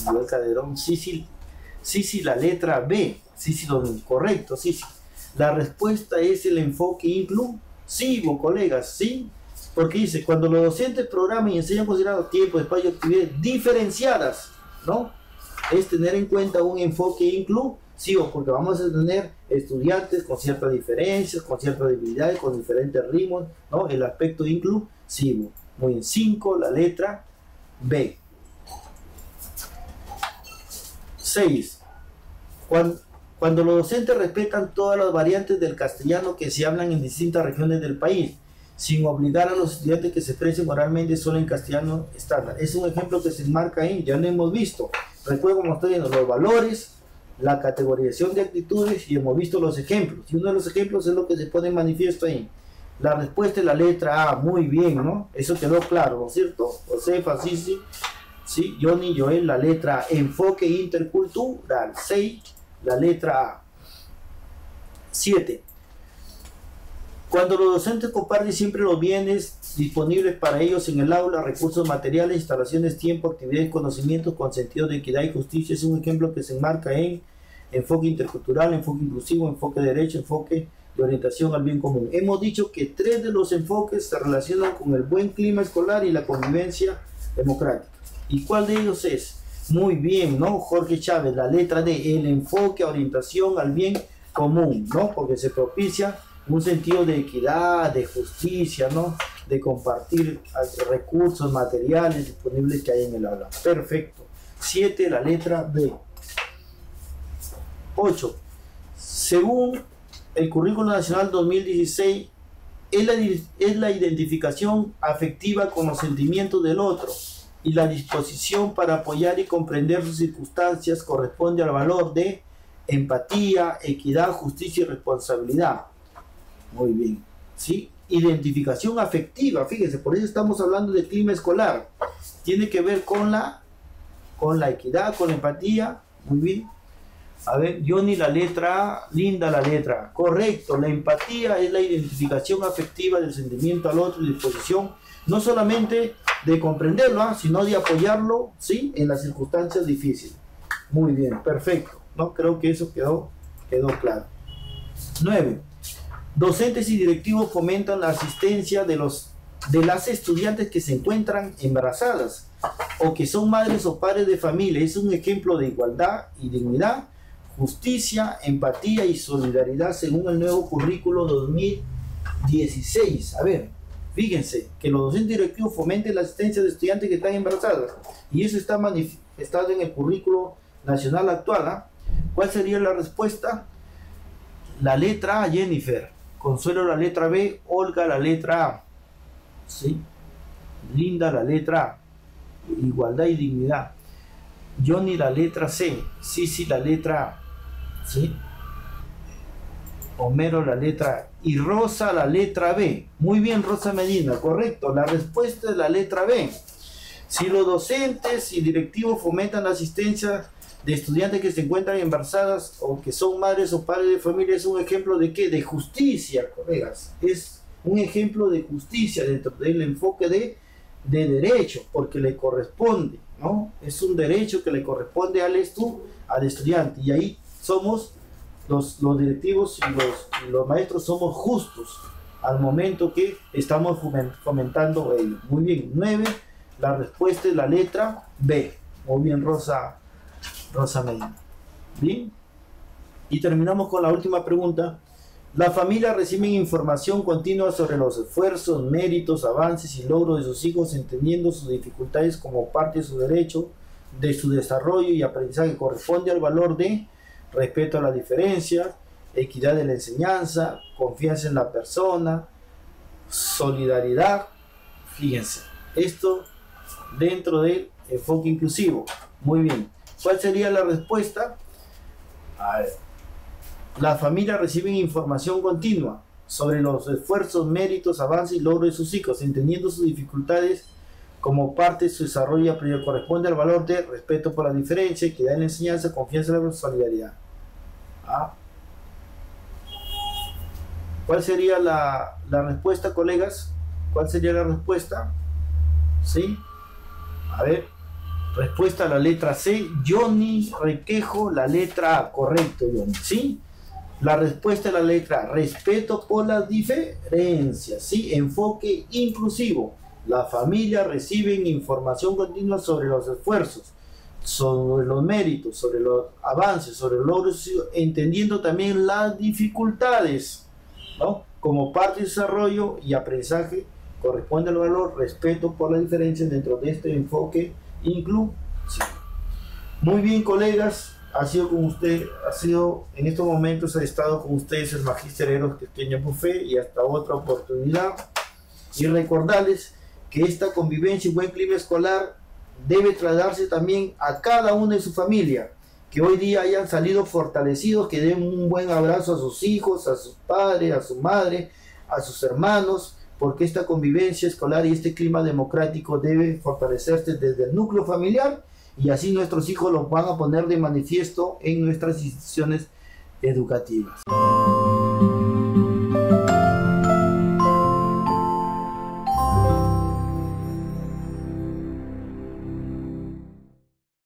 Miguel Calderón, sí, la letra B. Sí, lo correcto, sí. La respuesta es el enfoque inclusivo, colegas, ¿sí? Porque dice, cuando los docentes programan y enseñan considerando tiempo, espacio y actividades diferenciadas, ¿no? Es tener en cuenta un enfoque inclusivo, porque vamos a tener estudiantes con ciertas diferencias, con ciertas debilidades, con diferentes ritmos, ¿no? El aspecto inclusivo. Muy bien. 5, la letra B. 6. Cuando los docentes respetan todas las variantes del castellano que se hablan en distintas regiones del país, sin obligar a los estudiantes que se expresen oralmente solo en castellano estándar. Es un ejemplo que se enmarca ahí, ya lo hemos visto. Recuerdo como estoy viendo los valores, la categorización de actitudes y hemos visto los ejemplos. Y uno de los ejemplos es lo que se pone en manifiesto ahí. La respuesta es la letra A, muy bien, ¿no? Eso quedó claro, ¿no es cierto? Josefa, sí, Johnny, Joel, la letra A. Enfoque intercultural, 6, la letra A. 7. Cuando los docentes comparten siempre los bienes disponibles para ellos en el aula, recursos materiales, instalaciones, tiempo, actividades, conocimientos con sentido de equidad y justicia, es un ejemplo que se enmarca en enfoque intercultural, enfoque inclusivo, enfoque de derecho, enfoque de orientación al bien común. Hemos dicho que 3 de los enfoques se relacionan con el buen clima escolar y la convivencia democrática. ¿Y cuál de ellos es? Muy bien, ¿no? Jorge Chávez, la letra D, el enfoque a orientación al bien común, ¿no? Porque se propicia un sentido de equidad, de justicia, ¿no? De compartir recursos materiales disponibles que hay en el aula. Perfecto. 7, la letra B. 8. Según el Currículo Nacional 2016, es la identificación afectiva con los sentimientos del otro y la disposición para apoyar y comprender sus circunstancias corresponde al valor de empatía, equidad, justicia y responsabilidad. Muy bien, ¿sí? Identificación afectiva, fíjense, por eso estamos hablando de clima escolar. Tiene que ver con la equidad, con la empatía. Muy bien. A ver, Johnny, la letra A, Linda, la letra A. Correcto, la empatía es la identificación afectiva del sentimiento al otro y disposición, no solamente de comprenderlo, sino de apoyarlo, ¿sí? En las circunstancias difíciles. Muy bien, perfecto, ¿no? Creo que eso quedó claro. 9. Docentes y directivos fomentan la asistencia de las estudiantes que se encuentran embarazadas o que son madres o padres de familia. Es un ejemplo de igualdad y dignidad, justicia, empatía y solidaridad según el nuevo currículo 2016. A ver, fíjense que los docentes directivos fomenten la asistencia de estudiantes que están embarazadas y eso está manifestado en el currículo nacional actual. ¿Cuál sería la respuesta? La letra A, Jennifer. Consuelo, la letra B. Olga, la letra A. ¿Sí? Linda, la letra A. Igualdad y dignidad. Johnny, la letra C. Sisi, la letra A. ¿Sí? Homero, la letra A. Y Rosa, la letra B. Muy bien, Rosa Medina, correcto. La respuesta es la letra B. Si los docentes y directivos fomentan la asistencia de estudiantes que se encuentran embarazadas o que son madres o padres de familia, es un ejemplo de ¿qué? De justicia, colegas. Es un ejemplo de justicia dentro del enfoque de derecho, porque le corresponde, ¿no? Es un derecho que le corresponde al estudiante, y ahí somos los directivos y los maestros somos justos al momento que estamos fomentando ello. Muy bien, 9, la respuesta es la letra B. Muy bien, Rosa Medina. Bien, y terminamos con la última pregunta. La familia recibe información continua sobre los esfuerzos, méritos, avances y logros de sus hijos, entendiendo sus dificultades como parte de su derecho, de su desarrollo y aprendizaje. Corresponde al valor de respeto a la diferencia, equidad de la enseñanza, confianza en la persona, solidaridad. Fíjense, esto dentro del enfoque inclusivo. Muy bien. ¿Cuál sería la respuesta? A ver. Las familias reciben información continua sobre los esfuerzos, méritos, avances y logros de sus hijos, entendiendo sus dificultades como parte de su desarrollo y aprendizaje. Corresponde al valor de respeto por la diferencia, equidad en la enseñanza, confianza en la solidaridad. ¿Cuál sería la respuesta, colegas? ¿Cuál sería la respuesta? ¿Sí? A ver. Respuesta a la letra C. Johnny Requejo, la letra A. Correcto, Johnny. ¿Sí? La respuesta es la letra A. Respeto por las diferencias. ¿Sí? Enfoque inclusivo. La familia recibe información continua sobre los esfuerzos, sobre los méritos, sobre los avances, sobre los logros, entendiendo también las dificultades, ¿no? Como parte del desarrollo y aprendizaje corresponde al valor respeto por las diferencias dentro de este enfoque inclusivo. Muy bien, colegas, en estos momentos ha estado con ustedes el Magíster Eros Cristian Buffet, y hasta otra oportunidad. Y recordarles que esta convivencia y buen clima escolar debe trasladarse también a cada uno de su familia, que hoy día hayan salido fortalecidos, que den un buen abrazo a sus hijos, a sus padres, a su madre, a sus hermanos, porque esta convivencia escolar y este clima democrático debe fortalecerse desde el núcleo familiar, y así nuestros hijos los van a poner de manifiesto en nuestras instituciones educativas.